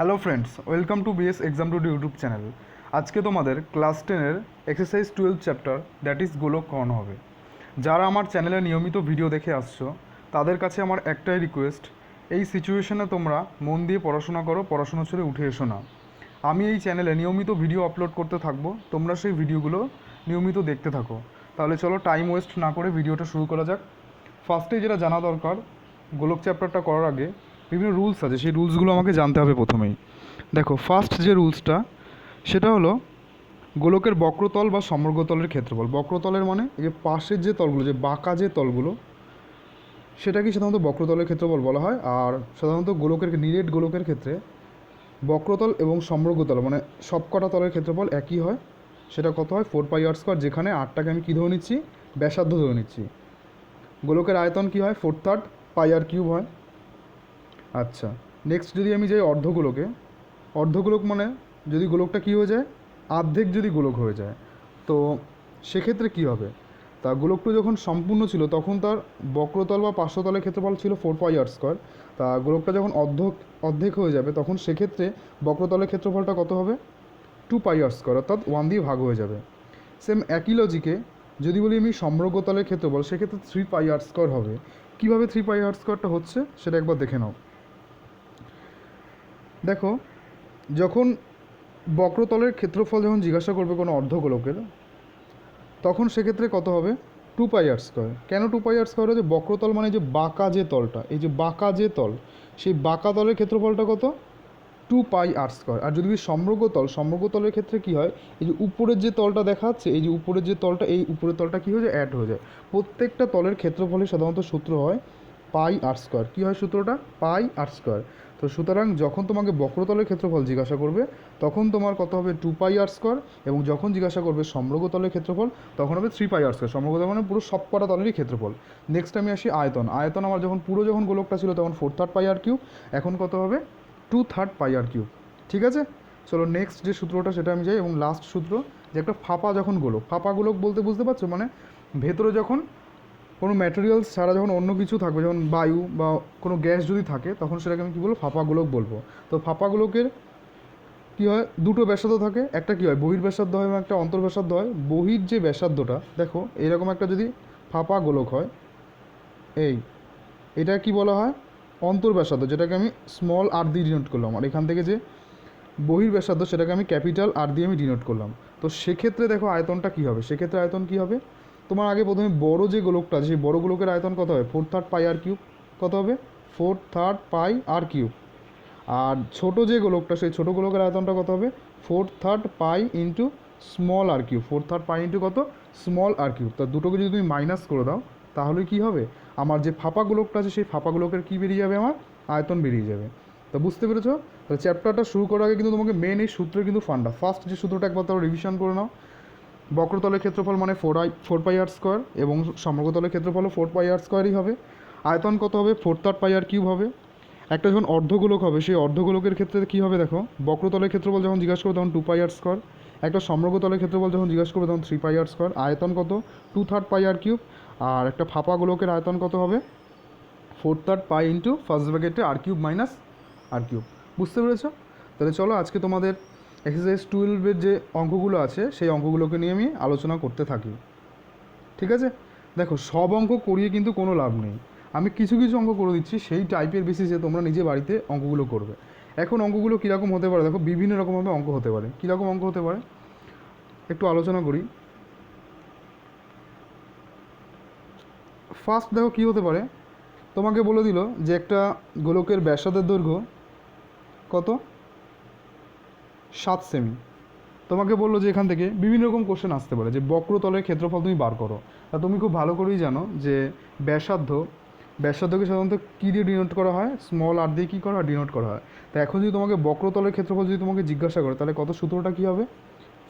Hello friends, welcome to BS exam to YouTube channel. আজকে তোমাদের class 10-এর exercise 12 chapter that is গোলক করানো হবে। যারা আমার চ্যানেলে নিয়মিত ভিডিও দেখে আসছো তাদের কাছে আমার একটাই রিকোয়েস্ট, এই সিচুয়েশনে তোমরা মন দিয়ে পড়াশোনা করো, পড়াশোনা ছেড়ে উঠে এসো না। আমি এই চ্যানেলে নিয়মিত ভিডিও আপলোড করতে থাকবো, তোমরা সেই ভিডিওগুলো নিয়মিত দেখতে থাকো। তাহলে চলো টাইম ওয়েস্ট না করে ভিডিওটা শুরু করা যাক। ফার্স্টে যেটা জানা দরকার, গোলক চ্যাপ্টারটা করার আগে বিভিন্ন রুলস আছে, সেই রুলসগুলো আমাকে জানতে হবে প্রথমেই। দেখো, ফার্স্ট যে রুলসটা সেটা হলো গোলকের বক্রতল বা সমগ্রতলের ক্ষেত্রফল। বক্রতলের মানে এই যে পাশের যে তলগুলো, যে বাঁকা যে তলগুলো, সেটাকে সাধারণত বক্রতলের ক্ষেত্রফল বলা হয়। আর সাধারণত গোলকের নিরেট গোলকের ক্ষেত্রে বক্রতল এবং সমগ্রতল মানে সবকটা তলের ক্ষেত্রফল একই হয়। সেটা কত হয়? 4πr², যেখানে আটটাকে আমি কী ধরে নিচ্ছি? ব্যাসার্ধ ধরে নিচ্ছি। গোলকের আয়তন কী হয়? 4/3πr³ হয়। আচ্ছা, নেক্সট যদি আমি যাই অর্ধগোলকে, অর্ধগোলক মানে যদি গোলকটা কী হয়ে যায়, অর্ধেক যদি গোলক হয়ে যায়, তো সেক্ষেত্রে কী হবে? তা গোলকটা যখন সম্পূর্ণ ছিল তখন তার বক্রতল বা পার্শ্বতলের ক্ষেত্রফল ছিল 4πr²। তা গোলকটা যখন অর্ধেক হয়ে যাবে তখন সেক্ষেত্রে বক্রতলের ক্ষেত্রফলটা কত হবে? 2πr², অর্থাৎ 1 দিয়ে ভাগ হয়ে যাবে। সেম একই লজিকে যদি বলি আমি সমগ্রতলের ক্ষেত্রফল, সেক্ষেত্রে 3πr² হবে। কীভাবে 3πr² হচ্ছে সেটা একবার দেখে নাও। দেখো, যখন বক্রতলের ক্ষেত্রফল যখন জিজ্ঞাসা করবে কোনো অর্ধগোলকের, তখন সেক্ষেত্রে কত হবে? 2πr²। কেন 2πr² হচ্ছে? বক্রতল মানে যে বাঁকা যে তলটা, এই যে বাঁকা যে তল, সেই বাঁকা তলের ক্ষেত্রফলটা কত? 2πr²। আর যদি সমগ্রতলের ক্ষেত্রে কী হয়, এই যে উপরের যে তলটা দেখা যাচ্ছে, এই যে উপরের যে তলটা, এই উপরের তলটা কী হয়ে যায়? অ্যাড হয়ে যায়। প্রত্যেকটা তলের ক্ষেত্রফলে সাধারণত সূত্র হয় πr²। কী হয় সূত্রটা? πr²। তো সুতরাং যখন তোমাকে বক্রতলের ক্ষেত্রফল জিজ্ঞাসা করবে তখন তোমার কত হবে? 2πr²। এবং যখন জিজ্ঞাসা করবে সমগ্রতলের ক্ষেত্রফল তখন হবে 3πr²। সমগ্রতল মানে পুরো সবকটা তলেরই ক্ষেত্রফল। নেক্সট আমি আসি আয়তন। আয়তন আমার যখন যখন গোলকটা ছিল তখন 4/3πr³, এখন কত হবে? 2/3πr³। ঠিক আছে, চলো নেক্সট যে সূত্রটা সেটা আমি যাই। এবং লাস্ট সূত্র, যে একটা ফাঁপা যখন গোলক, ফাঁপা গোলক বলতে বুঝতে পারছো, মানে ভেতরে যখন কোনো ম্যাটেরিয়ালস ছাড়া যখন অন্য কিছু থাকবে, যেমন বায়ু বা কোনো গ্যাস যদি থাকে, তখন সেটাকে আমি কী বলবো? ফাঁপা গোলক বলবো। তো ফাঁপা গোলকের কী হয়? দুটো ব্যাসার্ধ থাকে, একটা কী হয়? বহির্ব্যাসার্ধ হয় এবং একটা অন্তর্ব্যাসার্ধ হয়। বহির যে ব্যাসার্ধটা দেখো, এরকম একটা যদি ফাঁপা গোলক হয়, এটা কি বলা হয়? অন্তর্ব্যাসার্ধ, যেটাকে আমি স্মল আর দিয়ে ডিনোট করলাম। আর এখান থেকে যে বহির্ব্যাসার্ধ সেটাকে আমি ক্যাপিটাল আর দিয়ে আমি ডিনোট করলাম। তো সেক্ষেত্রে দেখো আয়তনটা কী হবে? সেক্ষেত্রে আয়তন কী হবে? তোমার আগে প্রথমে বড় যে গোলকটা আছে, সেই বড় গোলকের আয়তন কত হবে? 4/3πr³। কত হবে? 4/3πr³। আর ছোট যে গোলকটা, সেই ছোটো গোলকের আয়তনটা কত হবে? 4/3π স্মল r³ 4/3π কত? Small r³। তা দুটোকে যদি তুমি মাইনাস করে দাও তাহলে কি হবে? আমার যে ফাঁপা গোলকটা আছে সেই ফাঁপা গোলকের কী বেরিয়ে যাবে? আমার আয়তন বেরিয়ে যাবে। তো বুঝতে পেরেছো? তাহলে চ্যাপ্টারটা শুরু করার আগে কিন্তু তোমাকে মেন এই সূত্রের কিন্তু ফান্ডা, ফার্স্ট যে সূত্রটা একবার তাও রিভিশন করে নাও। বক্রতলের ক্ষেত্রফল মানে 4πr² এবং সমগ্রতলের ক্ষেত্রফলও 4πr²ই হবে। আয়তন কত হবে? 4/3πr³ হবে। একটা যখন অর্ধগোলক হবে, সেই অর্ধগোলকের ক্ষেত্রে কী হবে? দেখো, বক্রতলের ক্ষেত্রফল যখন জিজ্ঞাসা করবে তখন 2πr², একটা সমগ্রতলের ক্ষেত্রফল যখন জিজ্ঞাসা করবে তখন 3πr²। আয়তন কত? 2/3πr³। আর একটা ফাঁপা গোলকের আয়তন কত হবে? 4/3π ফার্স্ট ব্র্যাকেটে r³ মাইনাস r³। বুঝতে পেরেছো? তাহলে চলো আজকে তোমাদের এক্সারসাইজ 12-এর যে অঙ্কগুলো আছে সেই অঙ্কগুলোকে নিয়ে আমি আলোচনা করতে থাকি। ঠিক আছে, দেখো সব অঙ্ক করিয়ে কিন্তু কোনো লাভ নেই। আমি কিছু কিছু অঙ্ক করে দিচ্ছি, সেই টাইপের বেসিসে তোমরা নিজে বাড়িতে অঙ্কগুলো করবে। এখন অঙ্কগুলো কীরকম হতে পারে? দেখো, বিভিন্ন রকমভাবে অঙ্ক হতে পারে। কীরকম অঙ্ক হতে পারে একটু আলোচনা করি। ফার্স্ট দেখো কী হতে পারে, তোমাকে বলে দিল যে একটা গোলকের ব্যাসার্ধের দৈর্ঘ্য কত? 7 সেমি। তোমাকে বললো যে এখান থেকে বিভিন্ন রকম কোশ্চেন আসতে পারে, যে বক্রতলের ক্ষেত্রফল তুমি বার করো। তা তুমি খুব ভালো করেই জানো যে ব্যাসার্ধকে সাধারণত কী দিয়ে ডিনোট করা হয়? স্মল আর দিয়ে কী করা হয়? ডিনোট করা হয়। তা এখন যদি তোমাকে বক্রতলের ক্ষেত্রফল যদি তোমাকে জিজ্ঞাসা করে, তাহলে কত? সূত্রটা কী হবে?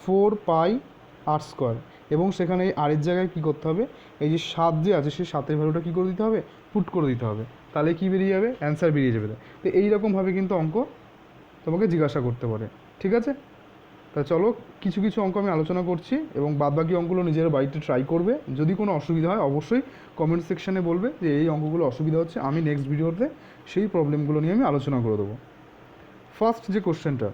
4πr²। এবং সেখানে এই আরের জায়গায় কী করতে হবে? এই যে 7 যে আছে সেই 7-এর ভ্যালুটা কী করে দিতে হবে? পুট করে দিতে হবে। তাহলে কী বেরিয়ে যাবে? অ্যান্সার বেরিয়ে যাবে। তো এইরকমভাবে কিন্তু অঙ্ক তোমাকে জিজ্ঞাসা করতে পারে। ঠিক আছে, তা চলো কিছু কিছু অঙ্ক আমি আলোচনা করছি এবং বাদবাকি অঙ্কগুলো নিজের বাড়িতে ট্রাই করবে। যদি কোনো অসুবিধা হয় অবশ্যই কমেন্ট সেকশানে বলবে যে এই অঙ্কগুলো অসুবিধা হচ্ছে, আমি নেক্সট ভিডিওতে সেই প্রবলেমগুলো নিয়ে আমি আলোচনা করে দেবো। ফার্স্ট যে কোশ্চেনটা,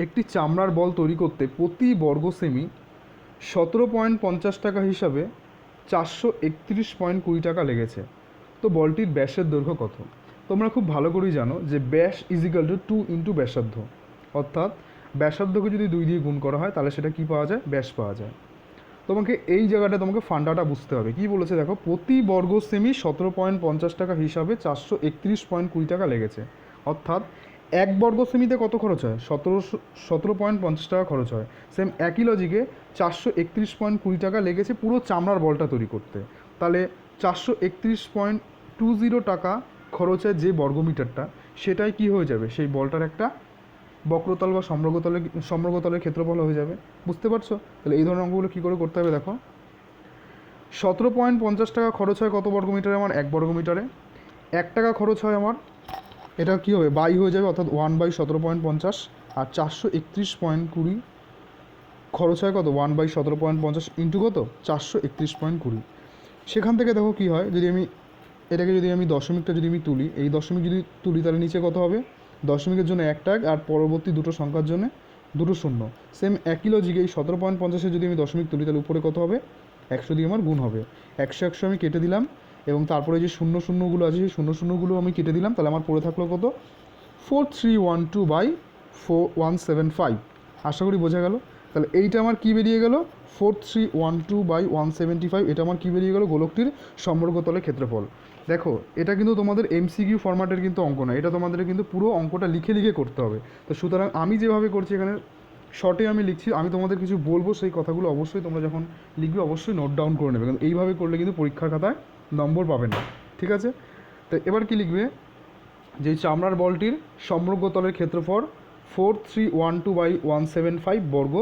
একটি চামড়ার বল তৈরি করতে প্রতি বর্গ সেমি 17.50 টাকা হিসাবে 431.20 টাকা লেগেছে। তো বলটির ব্যাসের দৈর্ঘ্য কত? তোমরা খুব ভালো করেই জানো যে ব্যাস ইজিক্যাল টু 2 ইন্টু ব্যাসার্ধ, অর্থাৎ ব্যাসার্ধকে যদি 2 দিয়ে গুণ করা হয় তাহলে সেটা কি পাওয়া যায়? ব্যাস পাওয়া যায়। তোমাকে এই জায়গাটা তোমাকে ফান্ডাটা বুঝতে হবে। কি বলেছে দেখো, প্রতি বর্গ সেমি 17.50 টাকা হিসাবে 431.20 টাকা লেগেছে, অর্থাৎ এক বর্গ সেমিতে কত খরচ হয়? 17.50 টাকা খরচ হয়। সেম একই লজিকে 431.20 টাকা লেগেছে পুরো চামড়ার বলটা তৈরি করতে। তাহলে 431.20 টাকা খরচের যে বর্গমিটারটা, সেটাই কি হয়ে যাবে? সেই বলটার একটা বক্রতল বা সমগ্রতলের ক্ষেত্রফল হয়ে যাবে। বুঝতে পারছো? তাহলে এই ধরনের অঙ্কগুলো কী করে করতে হবে দেখো, 17.50 টাকা খরচ হয় কত বর্গমিটারে? আমার 1 বর্গমিটারে। 1 টাকা খরচ হয় আমার, এটা কী হবে? বাই হয়ে যাবে, অর্থাৎ 1/17.50। আর 431.20 খরচ হয় কত? 1/17.50 ইন্টু কত? 431.20। সেখান থেকে দেখো কী হয়, যদি আমি এটাকে যদি আমি দশমিকটা যদি আমি তুলি, এই দশমিক যদি তুলি তাহলে নিচে কত হবে? দশমিকের জন্য 1 টাক আর পরবর্তী দুটো সংখ্যার জন্য 2 শূন্য। সেম একই লজিকে এই 17.50 যদি আমি দশমিক তুলি তাহলে উপরে কত হবে? 100 দিয়ে আমার গুণ হবে। 100 আমি কেটে দিলাম এবং তারপরে যে শূন্য শূন্যগুলো আছে সেই শূন্য শূন্যগুলো আমি কেটে দিলাম, তাহলে আমার পড়ে থাকলো কত? 4312/175। আশা করি বোঝা গেল। তাহলে এইটা আমার কি বেরিয়ে গেল? 4312/175। এটা আমার কি বেরিয়ে গেল? গোলকটির সমগ্রতলের ক্ষেত্রফল। দেখো, এটা কিন্তু তোমাদের এমসিকিউ ফরম্যাটের কিন্তু অঙ্ক না, এটা তোমাদের কিন্তু পুরো অঙ্কটা লিখে লিখে করতে হবে। তো সুতরাং আমি যেভাবে করছি এখানে শর্টে আমি লিখছি, আমি তোমাদের কিছু বলবো, সেই কথাগুলো অবশ্যই তোমরা যখন লিখবে অবশ্যই নোট ডাউন করে নেবে, কারণ এইভাবে করলে কিন্তু পরীক্ষার খাতায় নম্বর পাবে না। ঠিক আছে? তো এবার কি লিখবে, যে চামড়ার বলটির সমগ্রতলের ক্ষেত্রফল 4312/175 বর্গ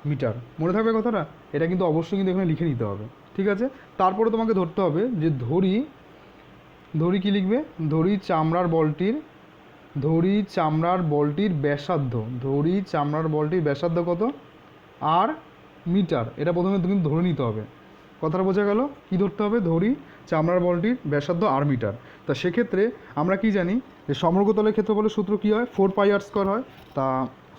মিটার। মনে থাকবে কথাটা? এটা কিন্তু অবশ্যই কিন্তু এখানে লিখে নিতে হবে। ঠিক আছে? তারপরে তোমাকে ধরতে হবে যে ধরি কি লিখবে? ধরি চামড়ার বলটির ব্যাসার্ধ। ধরি চামড়ার বলটির ব্যাসার্ধ কত? আর মিটার। এটা প্রথমে কিন্তু ধরে নিতে হবে। কথাটা বোঝা গেল? কি ধরতে হবে? ধরি চামড়ার বলটির ব্যাসার্ধ আর মিটার। তা সেক্ষেত্রে আমরা কি জানি যে সমগ্রতলের ক্ষেত্রফলের সূত্র কী হয়? 4πr² হয়। তা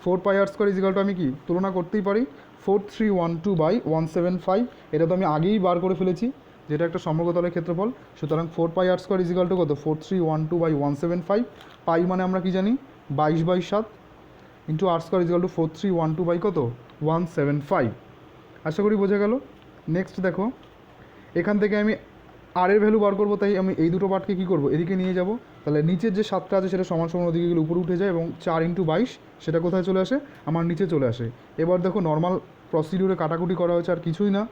4πr² ইজিক্যাল টু আমি কি তুলনা করতেই পারি 4312/175। এটা তো আমি আগেই বার করে ফেলেছি যেটা একটা সমগ্রতলের ক্ষেত্রফল। সুতরাং 4πr² ইজিক্যাল টু কত? 4312/175। পাই মানে আমরা কি জানি? 22/7 ইন্টু r² ইজিক্যাল টু 4312 কত? 175। আশা করি বোঝা গেল। নেক্সট দেখো, এখান থেকে আমি আর এর ভ্যালু বার করবো, তাই আমি এই দুটো পার্টকে কী করবো? এদিকে নিয়ে যাব। তাহলে নিচের যে 7টা আছে সেটা সমান সমান ওদিকে গেলে উপরে উঠে যায় এবং 4 × 22 সেটা কোথায় চলে আসে? আমার নিচে চলে আসে। এবার দেখো, নর্মাল প্রসিডিউরে কাটাকুটি করা হয়েছে, আর কিছুই না।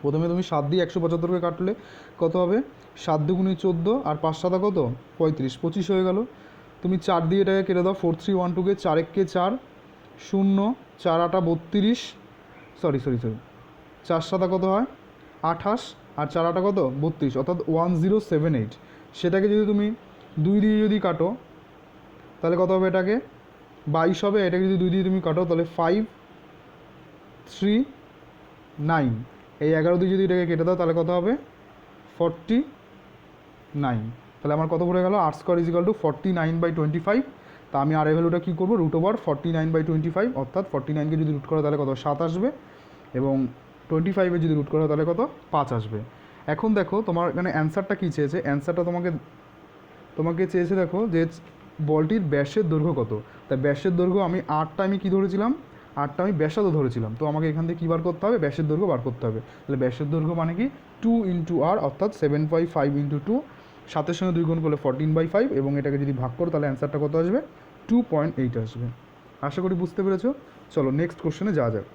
প্রথমে তুমি 7 দিয়ে 175কে কাটলে কত হবে? 7 দুগুণে 14 আর 5 7 কত? 35, 25 হয়ে গেল। তুমি 4 দিয়ে এটাকে কেটে দাও, 4312কে 4 1কে 4 0 4 8 32, সরি 4 7 কত হয়? 28 আর 4 8 কত? 32, অর্থাৎ 1078। সেটাকে যদি তুমি 2 দিয়ে যদি কাটো তাহলে কত হবে? এটাকে 22 হবে। এটাকে যদি 2 দিয়ে তুমি কাটো তাহলে 5 3 9। এই 11 দিয়ে যদি এটাকে কেটে দাও তাহলে কত হবে? 49। তাহলে আমার কত পড়ে গেল? r² is equal two 49/25। তা আমি আর এর ভ্যালুটা কী করবো? √49/25, অর্থাৎ 49কে যদি রুট করো তাহলে কত? 7 আসবে এবং 25 যদি রুট করা তাহলে কত? 5 আসবে। এখন দেখো তোমার এখানে অ্যান্সারটা কী চেয়েছে? অ্যান্সারটা তোমাকে চেয়েছে দেখো যে বলটির ব্যাসের দৈর্ঘ্য কত। তাই ব্যাসের দৈর্ঘ্য আমি 8টা আমি কী ধরেছিলাম? 8টা আমি ব্যাসার্ধ ধরেছিলাম। তো আমাকে এখান থেকে কী বার করতে হবে? ব্যাসের দৈর্ঘ্য বার করতে হবে। তাহলে ব্যাসের দৈর্ঘ্য মানে কি? 2 × r, অর্থাৎ 7/5 × 2। 7-এর সঙ্গে 2 গুণ করলে 14/5 এবং এটাকে যদি ভাগ করো তাহলে অ্যান্সারটা কত আসবে? 2.8 আসবে। আশা করি বুঝতে পেরেছো। চলো নেক্সট কোশ্চেনে যাওয়া যাক।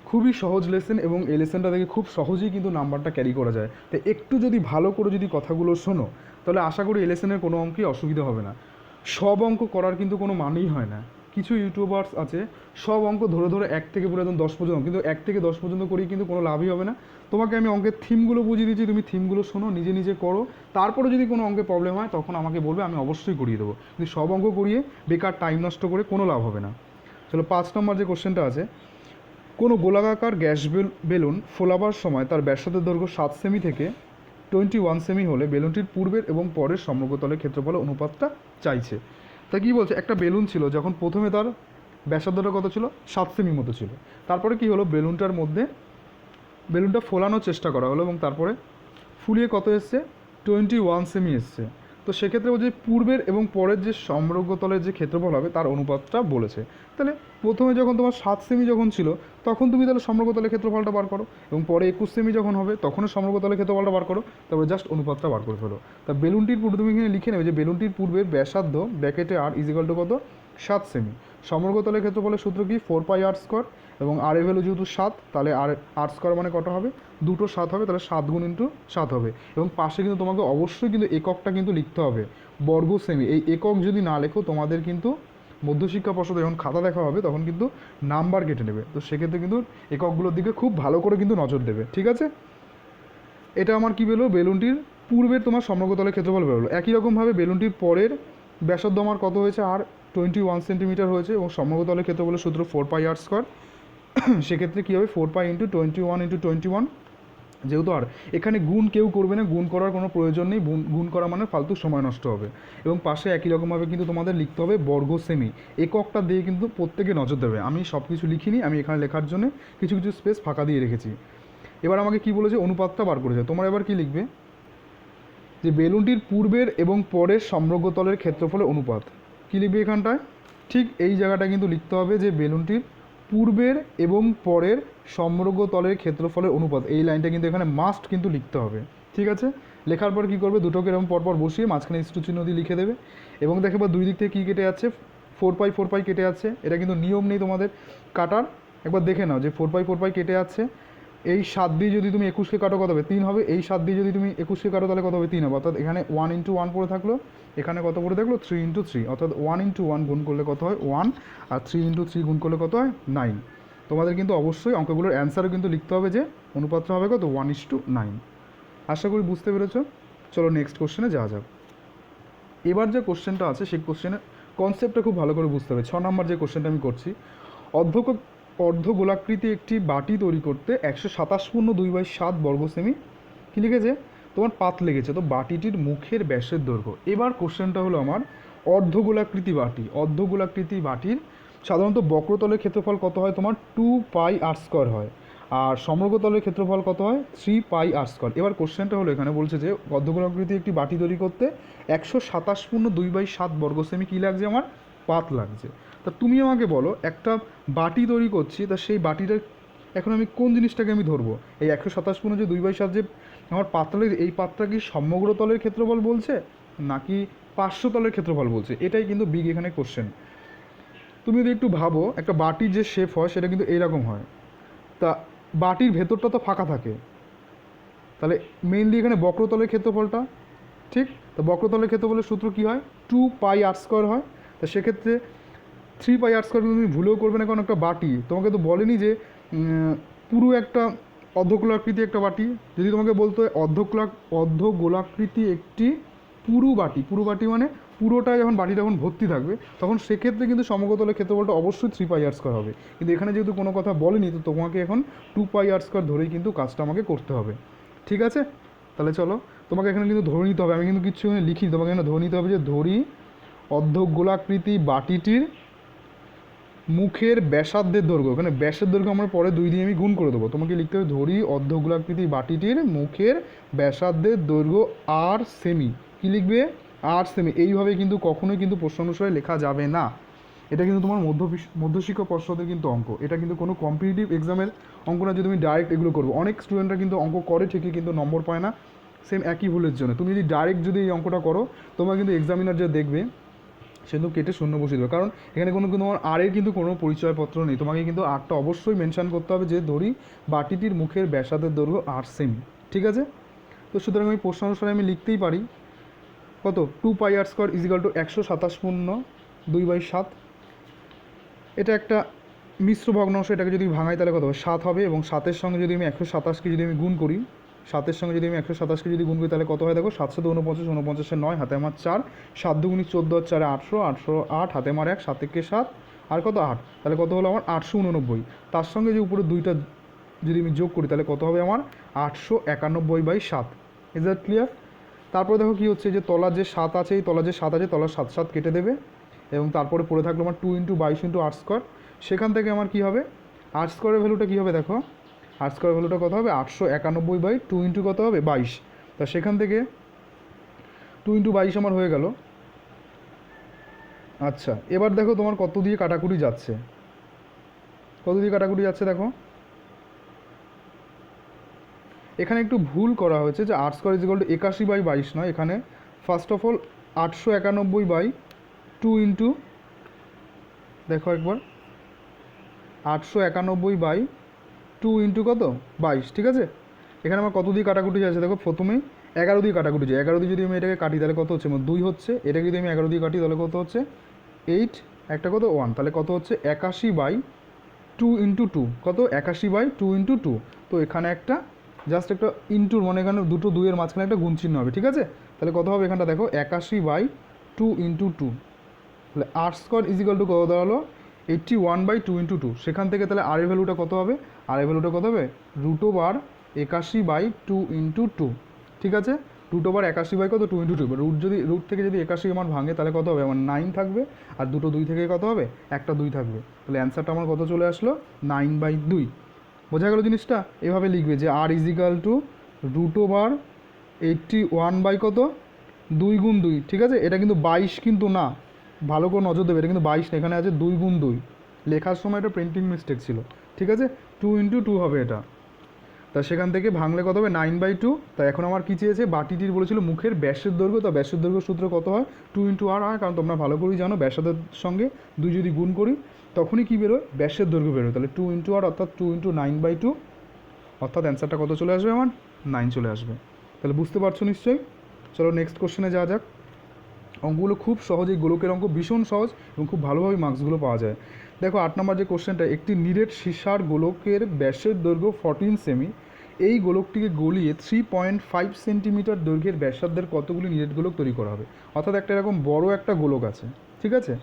খুবই সহজ লেসেন এবং এই লেসেনটা থেকে খুব সহজেই কিন্তু নাম্বারটা ক্যারি করা যায়। তাই একটু যদি ভালো করে যদি কথাগুলো শোনো তাহলে আশা করি এই লেসেনের কোনো অঙ্কই অসুবিধা হবে না। সব অঙ্ক করার কিন্তু কোনো মানেই হয় না। কিছু ইউটিউবার্স আছে সব অঙ্ক ধরে ধরে 1 থেকে পুরো একদম 10 পর্যন্ত, কিন্তু 1 থেকে 10 পর্যন্ত করেই কিন্তু কোনো লাভই হবে না। তোমাকে আমি অঙ্কের থিমগুলো বুঝিয়ে দিচ্ছি, তুমি থিমগুলো শোনো, নিজে নিজে করো। তারপরে যদি কোনো অঙ্কে প্রবলেম হয় তখন আমাকে বলবে, আমি অবশ্যই করিয়ে দেবো। কিন্তু সব অঙ্ক করিয়ে বেকার টাইম নষ্ট করে কোনো লাভ হবে না। চলো 5 নম্বর যে কোশ্চেনটা আছে, কোনো গোলাকার গ্যাস বেলুন ফোলাবার সময় তার ব্যাসার্ধের দৈর্ঘ্য 7 সেমি থেকে 21 সেমি হলে বেলুনটির পূর্বের এবং পরের সমগ্র তলের ক্ষেত্রফলের অনুপাতটা চাইছে। তা কী বলছে, একটা বেলুন ছিল, যখন প্রথমে তার ব্যাসার্ধটা কত ছিল, 7 সেমি মতো ছিল। তারপরে কি হলো, বেলুনটার মধ্যে বেলুনটা ফোলানোর চেষ্টা করা হলো এবং তারপরে ফুলিয়ে কত এসছে, 21 সেমি এসছে। তো সেক্ষেত্রে বলছে পূর্বের এবং পরের যে সমগ্র তলের যে ক্ষেত্রফল হবে তার অনুপাতটা বলেছে। তাহলে প্রথমে যখন তোমার 7 সেমি যখন ছিল তখন তুমি তাহলে সমগ্র তলের ক্ষেত্রফলটা বার করো, এবং পরে 21 সেমি যখন হবে তখনও সমগ্র তলের ক্ষেত্রফলটা বার করো, তারপরে জাস্ট অনুপাতটা বার করে ফেলো। তা বেলুনটির পূর্বে তুমি এখানে লিখে নেবে যে বেলুনটির পূর্বের ব্যাসার্ধ ব্র্যাকেটে আর ইজিক্যাল টু কত, 7 সেমি। সমগ্র তলের ক্ষেত্রফলের সূত্র কি, 4 পাই আর স্কোয়ার, এবং আর এর ভ্যালু যেহেতু 7, তাহলে আর স্কোয়ার মানে কত হবে, 2টো 7 হবে, তাহলে 7 গুণ ইন্টু 7 হবে। এবং পাশে কিন্তু তোমাকে অবশ্যই কিন্তু এককটা কিন্তু লিখতে হবে, বর্গ সেমি। এই একক যদি না লেখো তোমাদের কিন্তু মধ্যশিক্ষা পর্ষদে যখন খাতা দেখা হবে তখন কিন্তু নাম্বার কেটে নেবে। তো সেক্ষেত্রে কিন্তু এককগুলোর দিকে খুব ভালো করে কিন্তু নজর দেবে, ঠিক আছে। এটা আমার কি বেরোলো, বেলুনটির পূর্বের তোমার সমগ্র তলের ক্ষেত্রফল বেরোলো। একই রকমভাবে বেলুনটির পরের ব্যাসার্ধ আমার কত হয়েছে, আর 21 সেন্টিমিটার হয়েছে, এবং সমগ্র তলের ক্ষেত্রফলের সূত্র 4 পাই আর স্কোয়ার। সেক্ষেত্রে কী হবে, 4 পাই ইন্টু 21 ইন্টু 21, যেহেতু আর এখানে গুণ কেউ করবে না, গুণ করার কোনো প্রয়োজন নেই, গুণ করা মানে ফালতু সময় নষ্ট হবে। এবং পাশে একই রকমভাবে কিন্তু তোমাদের লিখতে হবে বর্গ সেমি। এককটা দিয়ে কিন্তু প্রত্যেকে নজর দেবে। আমি সব কিছু লিখিনি, আমি এখানে লেখার জন্য কিছু কিছু স্পেস ফাঁকা দিয়ে রেখেছি। এবার আমাকে কি বলেছে, অনুপাতটা বার করেছে। তোমরা এবার কি লিখবে, যে বেলুনটির পূর্বের এবং পরের সমগ্র তলের ক্ষেত্রফলের অনুপাত। কী লিখবে এখানটায়, ঠিক এই জায়গাটা কিন্তু লিখতে হবে যে বেলুনটির পূর্বের এবং পরের সমগ্র তলের ক্ষেত্রফলের অনুপাত। এই লাইনটা কিন্তু এখানে মাস্ট কিন্তু লিখতে হবে, ঠিক আছে। লেখার পর কী করবে, দুটোকে এরকম পরপর বসিয়ে মাঝখানে ইস্টু চিহ্ন দিয়ে লিখে দেবে। এবং দেখে বা দুই দিক থেকে কী কেটে যাচ্ছে, 4 পাই কেটে যাচ্ছে। এটা কিন্তু নিয়ম নেই তোমাদের কাটার, একবার দেখে নাও যে 4 পাই কেটে যাচ্ছে। এই 7 দিয়ে যদি তুমি 21কে কাটো কত হবে, 3 হবে। এই 7 দিয়ে যদি তুমি 21কে কাটো তাহলে কত হবে, 3 হবে। অর্থাৎ এখানে 1 ইন্টু 1 পড়ে থাকলো, এখানে কত পড়ে থাকলো, 3 ইন্টু 3। অর্থাৎ 1 ইন্টু 1 গুণ করলে কত হয়, 1, আর 3 ইন্টু 3 গুণ করলে কত হয়, 9। তোমাদের কিন্তু অবশ্যই অঙ্কগুলোর অ্যান্সারও কিন্তু লিখতে হবে যে অনুপাতটা হবে কত, 1:9। আশা করি বুঝতে পেরেছো। চলো নেক্সট কোশ্চেনে যাওয়া যাক। এবার যে কোশ্চেনটা আছে সেই কোশ্চেনের কনসেপ্টটা খুব ভালো করে বুঝতে হবে। 6 নম্বর যে কোশ্চেনটা আমি করছি, অর্ধগোলাকৃতি একটি বাটি তৈরি করতে 127.2/7 বর্গ সেমি কী লিখেছে, তোমার পাত লেগেছে। তো বাটিটির মুখের ব্যাসের দৈর্ঘ্য। এবার কোশ্চেনটা হলো আমার অর্ধগোলাকৃতি বাটি। অর্ধগোলাকৃতি বাটির সাধারণত বক্রতলের ক্ষেত্রফল কত হয়, তোমার 2 পাই আর স্কোয়ার হয়, আর সমগ্র তলের ক্ষেত্রফল কত হয়, 3 পাই আর স্কোয়ার। এবার কোশ্চেনটা হলো এখানে বলছে যে অর্ধগোলাকৃতি একটি বাটি তৈরি করতে 127.2/7 বর্গ সেমি কী লাগছে, আমার পাত লাগছে। তা তুমি আমাকে বলো, একটা বাটি তৈরি করছি, তা সেই বাটিটা এখন আমি কোন জিনিসটাকে আমি ধরবো, এই 127.2/7 যে আমার পাতটা, এই পাতটা কি সমগ্র তলের ক্ষেত্রফল বলছে নাকি পার্শ্ব তলের ক্ষেত্রফল বলছে, এটাই কিন্তু বিগ এখানে কোশ্চেন। তুমি যদি একটু ভাবো, একটা বাটির যে শেপ হয় সেটা কিন্তু এইরকম হয়। তা বাটির ভেতরটা তো ফাঁকা থাকে, তাহলে মেইনলি এখানে বক্রতলের ক্ষেত্রফলটা, ঠিক। তো বক্রতলের ক্ষেত্রফলের সূত্র কী হয়, 2 পাই আর স্কোয়ার হয়। তা সেক্ষেত্রে 3 পাই আর স্কোয়ার তুমি ভুলেও করবে না, কারণ একটা বাটি তোমাকে তো বলেনি যে পুরো একটা অর্ধগোলাকৃতি একটা বাটি। যদি তোমাকে বলতো অর্ধগোলাকৃতি একটি পুরু বাটি মানে পুরোটা যখন বাটিটা যখন ভর্তি থাকবে, তখন সেক্ষেত্রে কিন্তু সমগ্রতলের ক্ষেত্রফলটা অবশ্যই 3 পাই আর স্কোয়ার হবে। কিন্তু এখানে যেহেতু কোনো কথা বলেনি, তো তোমাকে এখন 2 পাই আর স্কোয়ার ধরেই কিন্তু কাজটা আমাকে করতে হবে, ঠিক আছে। তাহলে চলো, তোমাকে এখানে কিন্তু ধরে নিতে হবে, আমি কিন্তু কিছু এখানে লিখি, তোমাকে এখানে ধরে নিতে হবে যে ধরি অর্ধগোলাকৃতি বাটিটির মুখের ব্যাসার্ধের দৈর্ঘ্য। এখানে ব্যাসের দৈর্ঘ্য আমরা পরে 2 দিয়ে আমি গুণ করে দেবো। তোমাকে লিখতে হবে ধরি অর্ধগোলাকৃতি বাটিটির মুখের ব্যাসার্ধের দৈর্ঘ্য আর সেমি। কী লিখবে, আর সেমি। এইভাবে কিন্তু কখনোই কিন্তু প্রশ্ন অনুসারে লেখা যাবে না। এটা কিন্তু তোমার মধ্যশিক্ষা পর্ষদের কিন্তু অঙ্ক, এটা কিন্তু কোনো কম্পিটিটিভ এক্সামের অঙ্ক না যে তুমি ডাইরেক্ট এগুলো করবো। অনেক স্টুডেন্টরা কিন্তু অঙ্ক করে ঠিকই, কিন্তু নম্বর পায় না সেম একই ভুলের জন্য। তুমি যদি ডাইরেক্ট যদি এই অঙ্কটা করো, তোমার কিন্তু এক্সামিনার যে দেখবে সে কিন্তু কেটে শূন্য বসিয়ে দেবে, কারণ এখানে কোনো তোমার আরের কিন্তু কোনো পরিচয়পত্র নেই। তোমাকে কিন্তু আরটা অবশ্যই মেনশান করতে হবে যে ধরি বাটিটির মুখের ব্যাসার্ধের দৈর্ঘ্য 8 সেমি, ঠিক আছে। তো সুতরাং আমি প্রশ্ন অনুসারে আমি লিখতেই পারি কত, 2 পাই আর স্কোয়ার ইজিক্যাল টু 127.2/7। এটা একটা মিশ্র ভগ্নাংশ, এটাকে যদি ভাঙাই তাহলে কত হবে, 7 হবে। এবং 7-এর সঙ্গে যদি আমি 127কে যদি আমি গুণ করি, 7-এর সঙ্গে যদি আমি 127কে যদি গুণ করি তাহলে কত হয়, দেখো 7 × 49, 49 9, হাতে আমার 4, 7 × 2 = 14, 4 18, 18 8, হাতে আমার 1, 7 × 7 আর কত 8, তাহলে কত হলো আমার 889। তার সঙ্গে যে উপরে 2টা যদি আমি যোগ করি তাহলে কত হবে আমার 891/7। Is that clear? তারপরে দেখো কী হচ্ছে, যে তলার যে 7 আছে, এই তলার যে 7 আছে, তলার 7 7 কেটে দেবে এবং তারপরে পড়ে থাকলো আমার 2 × 22 × r²। সেখান থেকে আমার কী হবে, r² ভ্যালুটা কী হবে দেখো, r² ভ্যালুটা কত হবে, 891/2 × কত হবে 22। তা সেখান থেকে 2 × 22 আমার হয়ে গেল। আচ্ছা, এবার দেখো তোমার কত দিয়ে কাটাকুটি যাচ্ছে, কত দিয়ে কাটাকুটি যাচ্ছে দেখো। এখানে একটু ভুল করা হয়েছে, যে r² = 81/22 নয়, এখানে ফার্স্ট অফ অল 891/2 × দেখো একবার 891/2 × কত 22, ঠিক আছে। এখানে আমার কত দিয়ে কাটাকুটি যাচ্ছে দেখো, প্রথমেই 11 দিয়ে কাটাকুটি যায়, 11 দিয়ে যদি আমি এটাকে কাটি তাহলে কত হচ্ছে, 2 হচ্ছে, এটাকে যদি আমি 11 দিয়ে কাটি তাহলে কত হচ্ছে 8, একটা কত 1, তাহলে কত হচ্ছে 81/2 × 2, কত 81/2 × 2। তো এখানে একটা জাস্ট একটা ইন্টুর, মানে এখানে দুটো 2 এর মাঝখানে একটা গুণ চিহ্ন হবে, ঠিক আছে। তাহলে কত হবে এখানটা দেখো 81/2 × 2, তাহলে r² = কত দাঁড়ালো 81/2 × 2। সেখান থেকে তাহলে r এর ভ্যালুটা কত হবে, r এর ভ্যালুটা কত হবে √81/2 × 2, ঠিক আছে। √81 কত 2 × 2, রুট থেকে যদি 81 আমার ভাঙে তাহলে কত হবে আমার 9 থাকবে, আর দুটো 2 থেকে কত হবে একটা 2 থাকবে, তাহলে অ্যান্সারটা আমার কত চলে আসলো 9/2। বোঝা গেল জিনিসটা? এভাবে লিখবে যে r = √81 কত 2 × 2, ঠিক আছে। এটা কিন্তু 22 কিন্তু না, ভালো করে নজর দেবে, এটা কিন্তু 22 না, এখানে আছে 2 × 2, লেখার সময় এটা প্রিন্টিং মিস্টেক ছিল, ঠিক আছে। 2 × 2 হবে এটা, তা সেখান থেকে ভাঙলে কত হবে 9/2। তা এখন আমার কী চেয়েছে, বাটিটির বলেছিল মুখের ব্যাসের দৈর্ঘ্য, তো ব্যাসের দৈর্ঘ্য সূত্র কত হয় 2 × r হয়, কারণ তোমরা ভালো করেই জানো ব্যাসার্ধের সঙ্গে 2 যদি গুণ করি তখনই কী বেরোয়, ব্যাসের দৈর্ঘ্য বেরোয়। তাহলে 2 × r অর্থাৎ 2 × 9/2, অর্থাৎ অ্যান্সারটা কত চলে আসবে আমার 9 চলে আসবে। তাহলে বুঝতে পারছো নিশ্চয়ই। চলো নেক্সট কোশ্চেনে যাওয়া যাক। অঙ্কগুলো খুব সহজেই, গোলকের অঙ্ক ভীষণ সহজ এবং খুব ভালোভাবে মার্কসগুলো পাওয়া যায়। দেখো 8 নম্বর যে কোশ্চেনটা, একটি নিরেট সীসার গোলকের ব্যাসের দৈর্ঘ্য 14 সেমি, এই গোলকটিকে গলিয়ে 3.5 সেন্টিমিটার দৈর্ঘ্যের ব্যাসার্ধের কতগুলি নিরেট গোলক তৈরি করা হবে। অর্থাৎ একটা এরকম বড় একটা গোলক আছে, ঠিক আছে,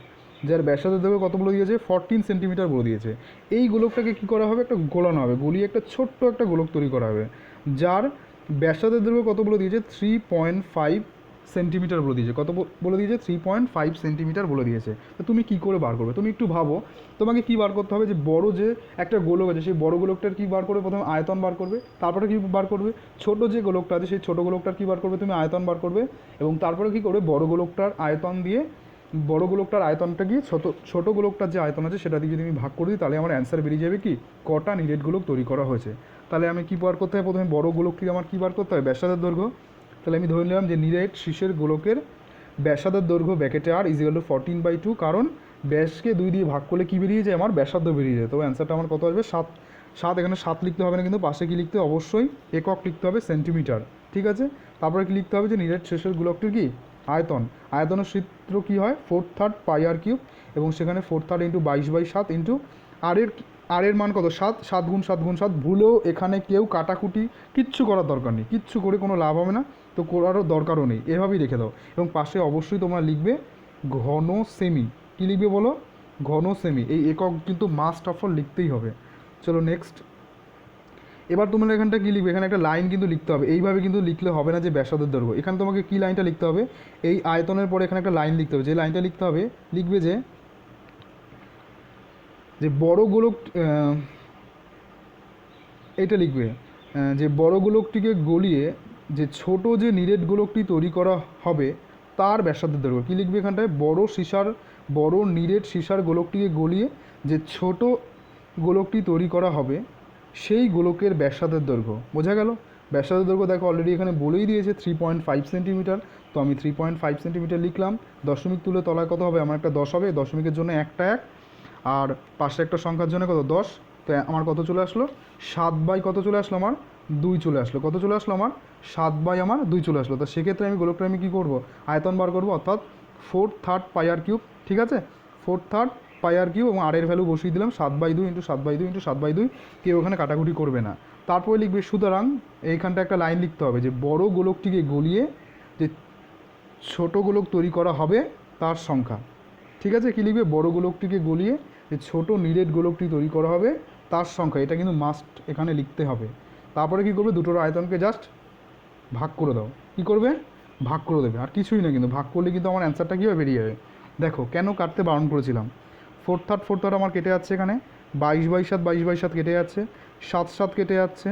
যার ব্যাসার্ধের দৈর্ঘ্য কত বলে দিয়েছে 14 সেন্টিমিটার বলে দিয়েছে। এই গোলকটাকে কী করা হবে, একটা গোলানো হবে, গলিয়ে একটা ছোট্ট একটা গোলক তৈরি করা হবে, যার ব্যাসার্ধের দৈর্ঘ্য কত বলে দিয়েছে 3.5 সেন্টিমিটার বলে দিয়েছে। কত বলে দিয়েছে 3.5 সেন্টিমিটার বলে দিয়েছে। তো তুমি কী করে বার করবে, তুমি একটু ভাবো, তোমাকে কী বার করতে হবে, যে বড় যে একটা গোলক আছে সেই বড় গোলকটার কী বার করবে, প্রথমে আয়তন বার করবে, তারপরে কী বার করবে, ছোট যে গোলকটা আছে সেই ছোট গোলকটার কী বার করবে, তুমি আয়তন বার করবে, এবং তারপরে কী করবে, বড় গোলকটার আয়তন দিয়ে, বড় গোলকটার আয়তনটা গিয়ে ছোট গোলকটার যে আয়তন আছে সেটা দিয়ে যদি আমি ভাগ করে দিই তাহলে আমার অ্যান্সার বেরিয়ে যাবে কি কটা নিরেট গোলক তৈরি করা হয়েছে। তাহলে আমি কী বার করতে হবে, প্রথমে বড় গোলকটির আমার কী বার করতে হবে, ব্যাসার্ধের দৈর্ঘ্য। তাহলে আমি ধরে নিলাম যে নিরেট শীর্ষের গোলকের ব্যাসার্ধের দৈর্ঘ্য ব্র্যাকেটে r = 14/2, কারণ ব্যাসকে 2 দিয়ে ভাগ করলে কী বেরিয়ে যায়, আমার ব্যাসার্ধ বেরিয়ে যায়। তো অ্যান্সারটা আমার কত আসবে 7। এখানে 7 লিখতে হবে না, কিন্তু পাশে কী লিখতে হবে, অবশ্যই একক লিখতে হবে, সেন্টিমিটার, ঠিক আছে। তারপরে কী লিখতে হবে, যে নিরেট শেষের গোলকটির কি আয়তন, আয়তনের সূত্র কী হয় 4/3 πr³ এবং সেখানে 4/3 × 22/7 r এর মান কত 7, 7 × 7 × 7। ভুলেও এখানে কেউ কাটাকুটি কিচ্ছু করার দরকার নেই, কিচ্ছু করে কোনো লাভ হবে না, তো করারও দরকারও নেই, এভাবেই রেখে দাও। এবং পাশে অবশ্যই তোমরা লিখবে ঘন সেমি, কী লিখবে বলো, ঘন সেমি, এই একক কিন্তু মাস্ট অফ অল লিখতেই হবে। চলো নেক্সট, এবার তোমরা এখানটা কী লিখবে, এখানে একটা লাইন কিন্তু লিখতে হবে, এইভাবে কিন্তু লিখলে হবে না যে ব্যাসার্ধের দৈর্ঘ্য। এখানে তোমাকে কী লাইনটা লিখতে হবে, এই আয়তনের পরে এখানে একটা লাইন লিখতে হবে, যে লাইনটা লিখতে হবে, লিখবে যে বড় গোলক, এটা লিখবে যে বড় গোলকটিকে গলিয়ে যে ছোট যে নিরেট গোলকটি তৈরি করা হবে তার ব্যাসার্ধের দৈর্ঘ্য। কী লিখবে এখানটায়, বড় নিরেট সীসার গোলকটিকে গলিয়ে যে ছোট গোলকটি তৈরি করা হবে সেই গোলকের ব্যাসার্ধের দৈর্ঘ্য। বোঝা গেল? ব্যাসার্ধের দৈর্ঘ্য দেখো অলরেডি এখানে বলেই দিয়েছে 3.5 সেন্টিমিটার, তো আমি 3.5 সেন্টিমিটার লিখলাম। দশমিক তুলে তলায় কত হবে, আমার একটা 10 হবে, দশমিকের জন্য একটা 1, আর পাশে একটা সংখ্যার জন্য কত 10, তো আমার কত চলে আসলো 7/, কত চলে আসলো আমার 2 চলে আসলো, কত চলে আসলো আমার 7/, আমার 2 চলে আসলো। তো সেক্ষেত্রে আমি গোলকটা আমি কী করবো, আয়তন বার করবো, অর্থাৎ 4/3 πr³, ঠিক আছে, 4/3 πr³ এবং r এর ভ্যালু বসিয়ে দিলাম 7/2 × 7/2 × 7/2, কেউ ওখানে কাটাকুটি করবে না। তারপরে লিখবে সুতরাং এইখানটা একটা লাইন লিখতে হবে, যে বড় গোলকটিকে গলিয়ে যে ছোট গোলক তৈরি করা হবে তার সংখ্যা, ঠিক আছে। কী লিখবে, বড় গোলকটিকে গলিয়ে যে ছোট নিরেট গোলকটি তৈরি করা হবে তার সংখ্যা, এটা কিন্তু মাস্ট এখানে লিখতে হবে। তারপরে কী করবে, দুটোর আয়তনকে জাস্ট ভাগ করে দাও। কী করবে? ভাগ করে দেবে, আর কিছুই না, কিন্তু ভাগ করলে কিন্তু আমার অ্যান্সারটা কী হবে? বেরিয়ে যাবে। দেখো কেন কাটতে বারণ করেছিলাম। 4/3 আমার কেটে যাচ্ছে এখানে, 22/7 22/7 কেটে যাচ্ছে, 7 কেটে যাচ্ছে,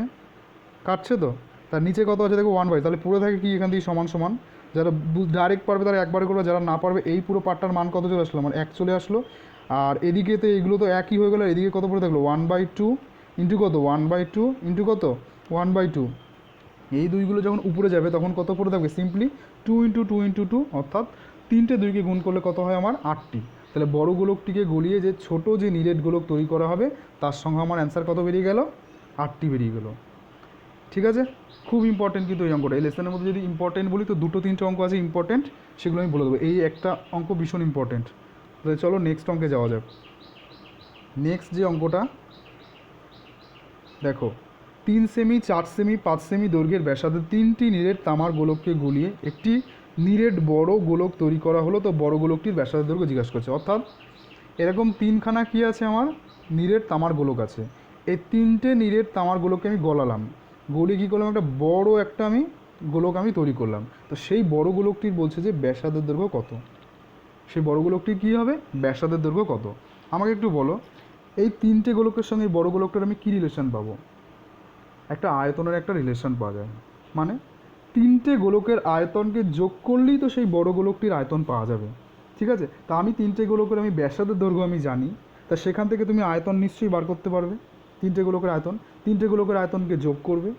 কাটছে তো। তার নিচে কত আছে দেখো 1/, তাহলে পুরো থাকে কি এখান থেকে সমান সমান। যারা ডাইরেক্ট পারবে তারা একবারে করবে, যারা না পারবে এই পুরো পার্টটার মান কত চলে আসলো? আমার 1 চলে আসলো। আর এদিকে তো এইগুলো তো একই হয়ে গেলো, এদিকে কত পড়ে থাকলো? 1/2 ইন্টু কত? 1/2 ইন্টু কত? 1/2। এই দুইগুলো যখন উপরে যাবে তখন কত পড়ে থাকবে? সিম্পলি 2 × 2 × 2, অর্থাৎ 3টে 2কে গুণ করলে কত হয় আমার? 8টি। তাহলে বড় গোলকটিকে গলিয়ে যে ছোট যে নিরেট গোলক তৈরি করা হবে তার সঙ্গে আমার অ্যান্সার কত বেরিয়ে গেল? 8টি বেরিয়ে গেল। ঠিক আছে, খুব ইম্পর্টেন্ট কিন্তু এই অঙ্কটা। এই লেসনের মধ্যে যদি ইম্পর্টেন্ট বলি তো 2-3টে অঙ্ক আছে ইম্পর্টেন্ট, সেগুলো আমি বলে দেবো। এই একটা অঙ্ক ভীষণ ইম্পর্টেন্ট। তাহলে চলো নেক্সট অঙ্কে যাওয়া যাক। নেক্সট যে অঙ্কটা দেখো, 3 সেমি 4 সেমি 5 সেমি দৈর্ঘ্যের ব্যাসার্ধে 3টি নিরেট তামার গোলককে গলিয়ে একটি নিরেট বড় গোলক তৈরি করা হলো। তো বড় গোলকটির ব্যাসার্ধ দৈর্ঘ্য জিজ্ঞাসা করছে। অর্থাৎ এরকম 3খানা কী আছে? আমার নিরেট তামার গোলক আছে। এই 3টে নিরেট তামার গোলককে আমি গলালাম, গলিয়ে কী করলাম? একটা বড় একটা আমি গোলক আমি তৈরি করলাম। তো সেই বড় গোলকটির বলছে যে ব্যাসার্ধের দৈর্ঘ্য কত। সেই বড় গোলকটির কী হবে? ব্যাসার্ধের দৈর্ঘ্য কত। আমাকে একটু বলো, এই 3টে গোলকের সঙ্গে এই বড় গোলকটার আমি কী রিলেশন পাবো? একটা আয়তনের একটা রিলেশন পাওয়া যায়। মানে 3টে গোলকের আয়তনকে যোগ করলেই তো সেই বড় গোলকটির আয়তন পাওয়া যাবে। ঠিক আছে, তা আমি 3টে গোলকের আমি ব্যাসার্ধের দৈর্ঘ্য আমি জানি, তা সেখান থেকে তুমি আয়তন নিশ্চয়ই বার করতে পারবে। 3টে গোলকের আয়তন, 3টে গোলকের আয়তনকে যোগ করবে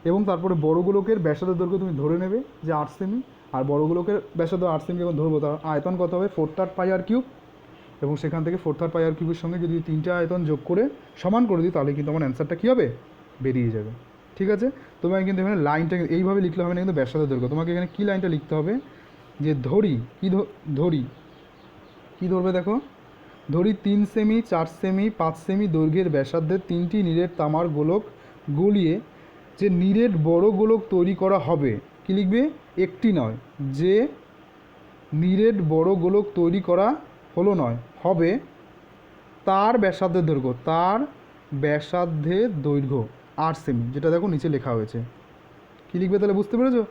এবং তারপরে বড় গোলকের ব্যাসার্ধের দৈর্ঘ্য তুমি ধরে নেবে যে 8 সেমি, আর বড় গোলকের ব্যাসার্ধ 8 সেমি যখন ধরবো তার আয়তন কত হবে? 4/3πr³ এবং সেখান থেকে 4/3πr³ সঙ্গে যদি 3টে আয়তন যোগ করে সমান করে দিই তাহলে কিন্তু আমার অ্যান্সারটা কী হবে? বেরিয়ে যাবে। ঠিক আছে, তোমাকে কিন্তু এখানে লাইনটা এইভাবে লিখলে হবে না, কিন্তু ব্যাসার্ধের দৈর্ঘ্য। তোমাকে এখানে কী লাইনটা লিখতে হবে? যে ধরি কী ধরবে? দেখো, ধরি 3 সেমি 4 সেমি 5 সেমি দৈর্ঘ্যের ব্যাসার্ধের 3টি নিরেট তামার গোলক গলিয়ে যে নিরেট বড় গোলক তৈরি করা হবে। কী লিখবে? একটি নয়, যে নিরেট বড় গোলক তৈরি করা হলো নয়, হবে তার ব্যাসার্ধের দৈর্ঘ্য, তার ব্যাসার্ধের দৈর্ঘ্য 8 সেমি, যেটা দেখো নিচে লেখা হয়েছে। কী লিখবে তাহলে? বুঝতে পেরেছো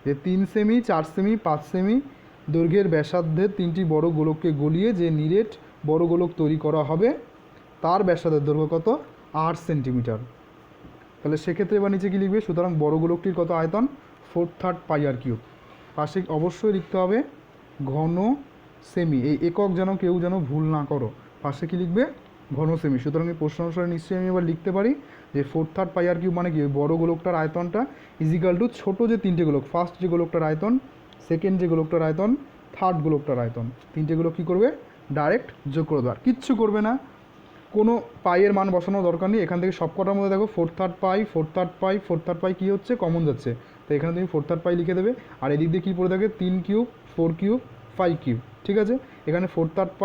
যে 3 সেমি 4 সেমি 5 সেমি দৈর্ঘ্যের ব্যাসার্ধের 3টি বড় গোলককে গলিয়ে যে নিরেট বড় গোলক তৈরি করা হবে তার ব্যাসার্ধের দৈর্ঘ্য কত? 8 সেন্টিমিটার। তাহলে সেক্ষেত্রে এবার নিচে কী লিখবে? সুতরাং বড় গোলকটির কত আয়তন? 4/3πr³। পাশে অবশ্যই লিখতে হবে ঘন সেমি, এই একক কেউ যেন ভুল না করো। পাশে কী লিখবে? ঘন সেমি। সুতরাং এই প্রশ্ন অনুসারে নিশ্চয়ই আমি এবার লিখতে পারি যে 4/3πr³ মানে কি? বড় গোলকটার আয়তনটা ইজিক্যাল টু ছোটো যে 3টে গোলক, ফার্স্ট যে গোলকটার আয়তন, সেকেন্ড যে গোলকটার আয়তন, থার্ড গোলকটার আয়তন, 3টে গোলক কী করবে? ডাইরেক্ট যোগ করে দেওয়ার, কিচ্ছু করবে না, কোনো পাইয়ের মান বসানোর দরকার নেই। এখান থেকে সবকটার মধ্যে দেখো 4/3π কী হচ্ছে? কমন যাচ্ছে, তো এখানে তুমি 4/3π লিখে দেবে। আর এদিক দিয়ে কী পড়ে থাকে? 3³ 4³ 5³। ঠিক আছে, এখানে 4/3π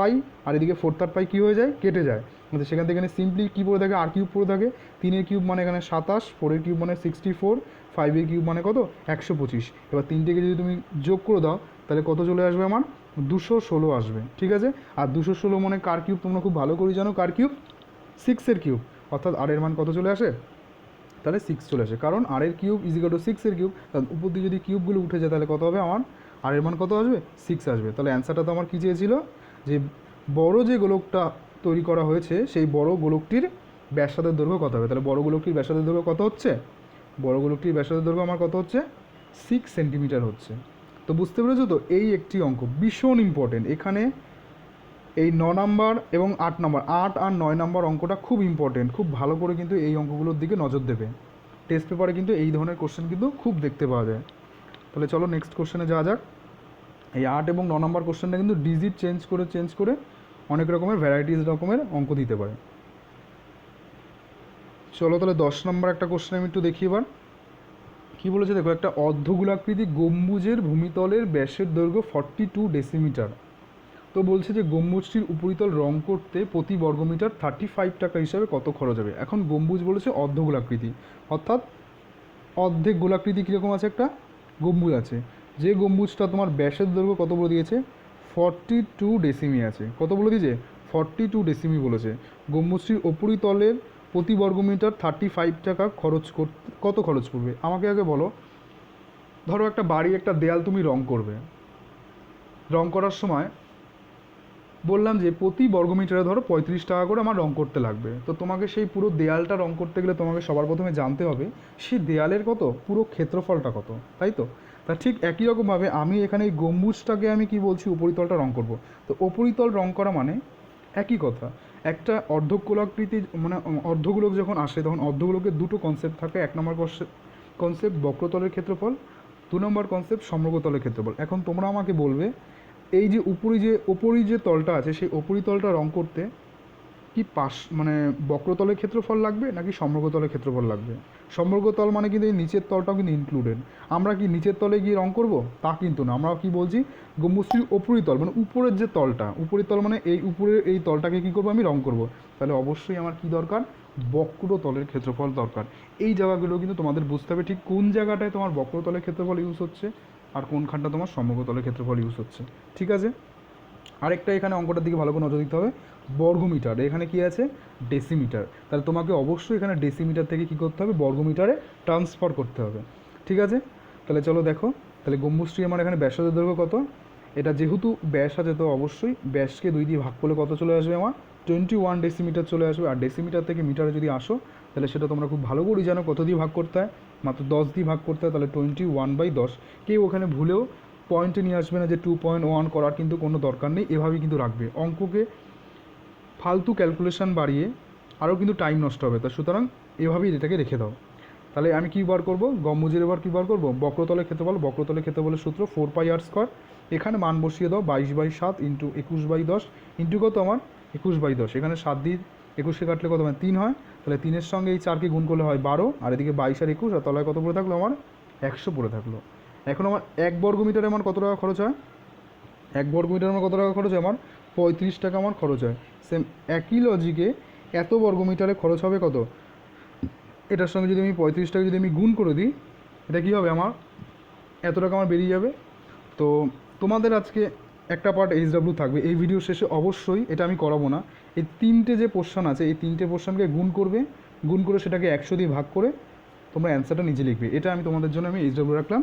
আর এদিকে 4/3π কী হয়ে যায়? কেটে যায়। সেখান থেকে এখানে সিম্পলি কী পড়ে থাকে? r³ পড়ে থাকে। 3-এর কিউব মানে এখানে 27, 4-এর কিউব মানে 64, 5-এর কিউব মানে কত? 125। এবার 3টেকে যদি তুমি যোগ করে দাও তাহলে কত চলে আসবে? আমার 216 আসবে। ঠিক আছে, আর 216 মানে কার কিউব? তোমরা খুব ভালো করে জানো কার কিউব? 6-এর কিউব। অর্থাৎ আর এর মান কত চলে আসে? তাহলে 6 চলে আসে, কারণ আর এর কিউব ইজিক্যাল টু 6-এর কিউব। উপর দিয়ে যদি কিউবগুলো উঠে যায় তাহলে কত হবে? আমার আর এর মান কত আসবে? 6 আসবে। তাহলে অ্যান্সারটা তো আমার কী চেয়েছিল? যে বড় যে গোলকটা তৈরি করা হয়েছে সেই বড় গোলকটির ব্যাসার্ধের দৈর্ঘ্য কত হবে। তাহলে বড় গোলকটির ব্যাসার্ধের দৈর্ঘ্য কত হচ্ছে? বড় গোলকটির ব্যাসার্ধের দৈর্ঘ্য আমার কত হচ্ছে? 6 সেন্টিমিটার হচ্ছে। তো বুঝতে পেরেছো তো? এই একটি অঙ্ক ভীষণ ইম্পর্টেন্ট। এখানে এই 9 নাম্বার এবং 8 নাম্বার, 8 আর 9 নাম্বার অঙ্কটা খুব ইম্পর্টেন্ট। খুব ভালো করে কিন্তু এই অঙ্কগুলোর দিকে নজর দেবে। টেস্ট পেপারে কিন্তু এই ধরনের কোশ্চেন কিন্তু খুব দেখতে পাওয়া যায়। তাহলে চলো নেক্সট কোশ্চেনে যাওয়া যাক। এই 8 এবং 9 নাম্বার কোশ্চেনটা কিন্তু ডিজিট চেঞ্জ করে অনেক রকমের ভ্যারাইটিস রকমের অঙ্ক দিতে পারে। চলো তাহলে 10 নম্বর একটা কোশ্চেন আমি একটু দেখি এবার। কী বলেছে দেখো, একটা অর্ধগোলাকৃতি গম্বুজের ভূমিতলের ব্যাসের দৈর্ঘ্য 42 ডেসিমিটার। তো বলছে যে গম্বুজটির উপরিতল রং করতে প্রতি বর্গমিটার 35 টাকা হিসাবে কত খরচ হবে। এখন গম্বুজ বলেছে অর্ধগোলাকৃতি, অর্থাৎ অর্ধেক গোলাকৃতি কীরকম আছে? একটা গম্বুজ আছে, যে গম্বুজটা তোমার ব্যাসের দৈর্ঘ্য কত বলে দিয়েছে? 42 ডেসিমি আছে। কত বলে দিয়েছে? 42 ডেসিমি বলেছে। গম্বুজটির উপরিতলের প্রতি বর্গমিটার 35 টাকা খরচ কত খরচ পড়বে? আমাকে আগে বলো ধরো একটা বাড়ি, একটা দেয়াল তুমি রং করবে, রং করার সময় বললাম যে প্রতি বর্গমিটারে ধরো 35 টাকা করে আমার রং করতে লাগবে। তো তোমাকে সেই পুরো দেয়ালটা রং করতে গেলে তোমাকে সবার প্রথমে জানতে হবে সেই দেয়ালের কত, পুরো ক্ষেত্রফলটা কত, তাই তো? তা ঠিক একই রকমভাবে আমি এখানে এই গম্বুজটাকে আমি কি বলছি, উপরিতলটা রং করব। তো উপরিতল রং করা মানে একই কথা। একটা অর্ধগোলাকৃতি মানে অর্ধগোলক যখন আসে তখন অর্ধগোলকের দুটো কনসেপ্ট থাকে। এক নম্বর কনসেপ্ট বক্রতলের ক্ষেত্রফল, 2 নম্বর কনসেপ্ট সমগ্রতলের ক্ষেত্রফল। এখন তোমরা আমাকে বলবে এই যে উপরি যে তলটা আছে সেই উপরিতলটা রং করতে কি মানে বক্রতলের ক্ষেত্রফল লাগবে নাকি সমগ্রতলের ক্ষেত্রফল লাগবে? সমগ্রতল মানে কিন্তু এই নিচের তলটাও কিন্তু ইনক্লুডেড। আমরা কি নিচের তলে গিয়ে রং করব? তা কিন্তু না। আমরা কি বলছি, গম্বুজটির উপরিতল মানে উপরের যে তলটা, উপরিতল মানে এই উপরের এই তলটাকে কী করবো, আমি রং করব। তাহলে অবশ্যই আমার কি দরকার, বক্রতলের ক্ষেত্রফল দরকার। এই জায়গাগুলো কিন্তু তোমাদের বুঝতে হবে ঠিক কোন জায়গাটায় তোমার বক্রতলের ক্ষেত্রফল ইউজ হচ্ছে আর কোনখানটা তোমার সমগ্রতলের ক্ষেত্রফল ইউজ হচ্ছে। ঠিক আছে? আরেকটা এখানে অঙ্কটার দিকে ভালো করে নজর দিতে হবে, বর্গমিটার, এখানে কি আছে ডেসিমিটার। তাহলে তোমাকে অবশ্যই এখানে ডেসিমিটার থেকে কী করতে হবে, বর্গমিটারে ট্রান্সফার করতে হবে। ঠিক আছে? তাহলে চলো দেখো, তাহলে গম্বুজটি আমার এখানে ব্যাসার্ধের দৈর্ঘ্য কত, এটা যেহেতু ব্যাস আছে তো অবশ্যই ব্যাসকে 2 দিয়ে ভাগ করলে কত চলে আসবে, আমার 21 ডেসিমিটার চলে আসবে। আর ডেসিমিটার থেকে মিটারে যদি আসো তাহলে সেটা তোমরা খুব ভালো করেই জানো কত দিয়ে ভাগ করতে হয়, মাত্র 10 দিয়ে ভাগ করতে হয়। তাহলে 21/10। কেউ ওখানে ভুলেও পয়েন্টে নিয়ে আসবে না যে 2.1 করার কিন্তু কোনো দরকার নেই, এভাবেই কিন্তু রাখবে। অঙ্ককে ফালতু ক্যালকুলেশন বাড়িয়ে আরও কিন্তু টাইম নষ্ট হবে, তা সুতরাং এভাবেই এটাকে রেখে দাও। তাহলে আমি কী বার করবো, গম্বুজের এবার কী বার করবো, বক্রতলের ক্ষেত্রফল। বক্রতলের ক্ষেত্রফলের সূত্র 4πr²। এখানে মান বসিয়ে দাও 22/7 ইন্টু 21/10 ইন্টু কত আমার 21/10। এখানে 7 দিয়ে 21কে কাটলে কত হয় 3 হয়। তাহলে 3-এর সঙ্গে এই 4কে গুণ করলে হয় 12, আর এদিকে 22 আর 21, আর তলায় কত পড়ে থাকলো আমার 100 পড়ে থাকলো। এখন আমার 1 বর্গমিটারে আমার কত টাকা খরচ হয়, 1 বর্গমিটারে আমার কত টাকা খরচ হয়, আমার 35 টাকা আমার খরচ হয়। সেম একই লজিকে এত বর্গমিটারে খরচ হবে কত, এটার সঙ্গে যদি আমি 35 টাকা যদি আমি গুণ করে দিই, এটা কী হবে, আমার এত টাকা আমার বেরিয়ে যাবে। তো তোমাদের আজকে একটা পার্ট এইচডাব্লিউ থাকবে এই ভিডিও শেষে, অবশ্যই এটা আমি করাবো না। এই 3টে যে পোর্শন আছে এই 3টে পোর্শনকে গুণ করবে, গুণ করে সেটাকে 100 দিয়ে ভাগ করে তোমরা অ্যান্সারটা নিজে লিখবে। এটা আমি তোমাদের জন্য আমি এইচডাব্লিউ রাখলাম।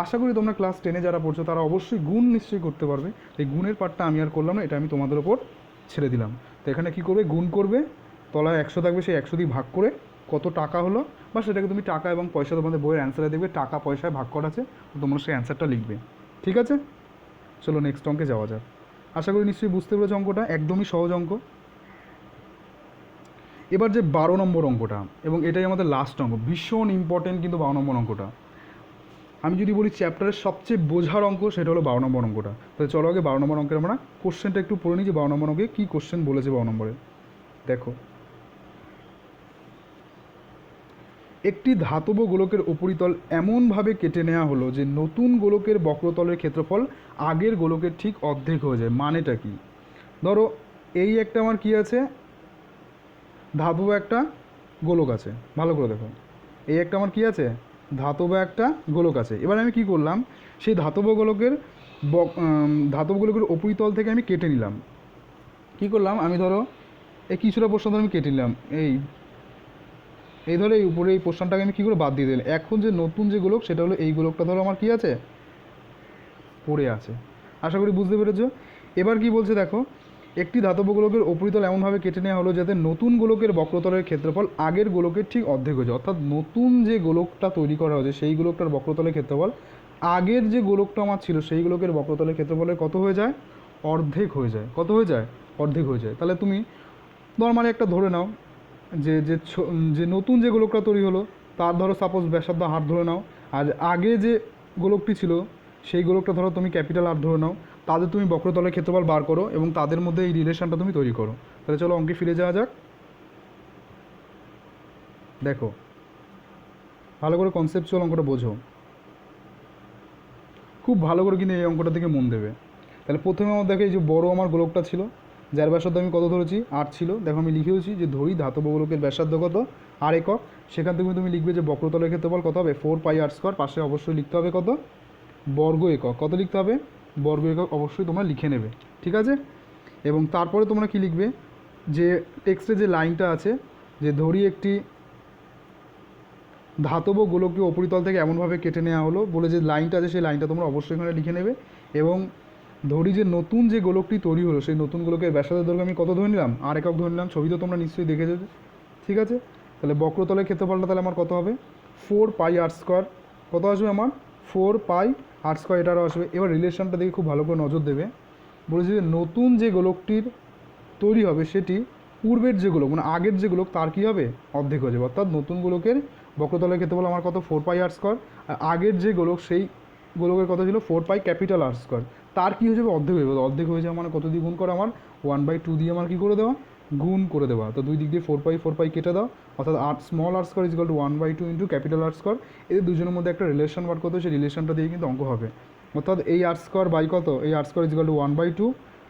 আশা করি তোমরা ক্লাস 10-এ যারা পড়ছো তারা অবশ্যই গুণ নিশ্চয়ই করতে পারবে। এই গুণের পার্টটা আমি আর করলাম না, এটা আমি তোমাদের ওপর ছেড়ে দিলাম। তো এখানে কী করবে, গুণ করবে, তলায় 100 থাকবে, সেই 100 দিয়ে ভাগ করে কত টাকা হলো বা সেটাকে তুমি টাকা এবং পয়সা তোমাদের বইয়ের অ্যান্সারে দেখবে, টাকা পয়সায় ভাগ করা আছে, তো তোমরা সেই অ্যান্সারটা লিখবে। ঠিক আছে? চলো নেক্সট অঙ্কে যাওয়া যাক। আশা করি নিশ্চয়ই বুঝতে পেরেছো অঙ্কটা, একদমই সহজ অঙ্ক। এবার যে 12 নম্বর অঙ্কটা, এবং এটাই আমাদের লাস্ট অঙ্ক, ভীষণ ইম্পর্টেন্ট কিন্তু 12 নম্বর অঙ্কটা। আমি যদি বলি চ্যাপ্টারের সবচেয়ে বোঝার অঙ্ক সেটা হলো 12 নম্বর অঙ্কটা। তাহলে চলো আগে 12 নম্বর অঙ্কের আমরা কোশ্চেনটা একটু পড়ে নিই যে 12 নম্বর অঙ্কে কী কোশ্চেন বলেছে। 12 নম্বরে দেখো, একটি ধাতব গোলকের উপরিতল এমনভাবে কেটে নেওয়া হলো যে নতুন গোলকের বক্রতলের ক্ষেত্রফল আগের গোলকের ঠিক অর্ধেক হয়ে যায়। মানেটা কি? ধরো এই একটা আমার কি আছে, ধাতব একটা গোলক আছে, ভালো করে দেখো, এই একটা আমার কি আছে, ধাতব একটা গোলক আছে। এবার আমি কি করলাম, সেই ধাতব গোলকের উপরিতল থেকে আমি কেটে নিলাম। কি করলাম, আমি ধরো এই কিছুটা পোর্শন ধরে আমি কেটে নিলাম, এই ধরো এই উপরে এই পোর্শনটাকে আমি কী করে বাদ দিয়ে দিলাম। এখন যে নতুন যে গোলক সেটা হলো এই গোলকটা ধরো আমার কি আছে, পড়ে আছে। আশা করি বুঝতে পেরেছো। এবার কি বলছে দেখো, একটি ধাতব গোলকের উপরিতল এমনভাবে কেটে নেওয়া হলো যাতে নতুন গোলকের বক্রতলের ক্ষেত্রফল আগের গোলকের ঠিক অর্ধেক হয়ে যায়। অর্থাৎ নতুন যে গোলকটা তৈরি করা হয়েছে সেই গোলকটার বক্রতলের ক্ষেত্রফল আগের যে গোলকটা আমার ছিল সেই গোলকের বক্রতলের ক্ষেত্রফলের কত হয়ে যায়, অর্ধেক হয়ে যায়। কত হয়ে যায়, অর্ধেক হয়ে যায়। তাহলে তুমি নর্মালি একটা ধরে নাও যে যে যে নতুন যে গোলকটা তৈরি হলো তার ধরো সাপোজ ব্যাসার্ধ হার ধরে নাও, আর আগে যে গোলকটি ছিল সেই গোলকটা ধরো তুমি ক্যাপিটাল আর ধরে নাও, তাদের তুমি বক্রতলের ক্ষেত্রফল বার করো এবং তাদের মধ্যে এই রিলেশনটা তুমি তৈরি করো। তাহলে চলো অঙ্কে ফিরে যাওয়া যাক। দেখো ভালো করে কনসেপচুয়াল অঙ্কটা বোঝো, খুব ভালো করে কিন্তু এই অঙ্কটা থেকে মন দেবে। তাহলে প্রথমে আমার দেখো এই যে বড় আমার গোলকটা ছিল যার ব্যাসার্ধ আমি কত ধরেছি, 8 ছিল। দেখো আমি লিখেওছি যে ধরি ধাতব গোলকের ব্যাসার্ধ কত, আর একক। সেখান থেকে তুমি লিখবে যে বক্রতলের ক্ষেত্রফল কত হবে, 4πr²। পাশে অবশ্যই লিখতে হবে কত, বর্গ একক। কত লিখতে হবে, বর্গ একক অবশ্যই তোমরা লিখে নেবে। ঠিক আছে? এবং তারপরে তোমরা কি লিখবে, যে টেক্সটে যে লাইনটা আছে যে ধরি একটি ধাতব গোলকীয় উপরিতল থেকে এমনভাবে কেটে নেওয়া হলো বলে যে লাইনটা আছে সেই লাইনটা তোমরা অবশ্যই এখানে লিখে নেবে। এবং ধরি যে নতুন যে গোলকটি তৈরি হলো সেই নতুন গোলকের ব্যাসার্ধ দৈর্ঘ্য আমি কত ধরে নিলাম, আর একক ধরে নিলাম। ছবি তো তোমরা নিশ্চয়ই দেখেছো, ঠিক আছে। তাহলে বক্রতলের ক্ষেত্রফলটা তাহলে আমার কত হবে, 4πr²। কত আসবে আমার, 4πr², এটারও আসবে। এবার রিলেশনটা দেখে খুব ভালো করে নজর দেবে। বলেছি যে নতুন যে গোলকটির তৈরি হবে সেটি পূর্বের যে গোলক মানে আগের যে গোলক তার কী হবে, অর্ধেক হয়ে যাবে। অর্থাৎ নতুন গোলকের বক্রতলের ক্ষেত্রফল আমার কত, 4πr²। আর আগের যে গোলক সেই গোলকের কথা ছিল 4πR², তার কী হয়ে যাবে, অর্ধেক হয়ে যাবে। অর্ধেক হয়ে যাবে মানে কত দিয়ে গুণ করা, আমার 1/2 দিয়ে আমার কী করে দেওয়া, গুণ করে দেওয়া। তো দুই দিক দিয়ে 4π কেটে দাও, অর্থাৎ r² = 1/2 ইন্টু R²। এদের দুজনের মধ্যে একটা রিলেশন বার করতে, সেই রিলেশনটা দিয়ে কিন্তু অঙ্ক হবে। অর্থাৎ এই r² বাই কত, এই r² = 1/2,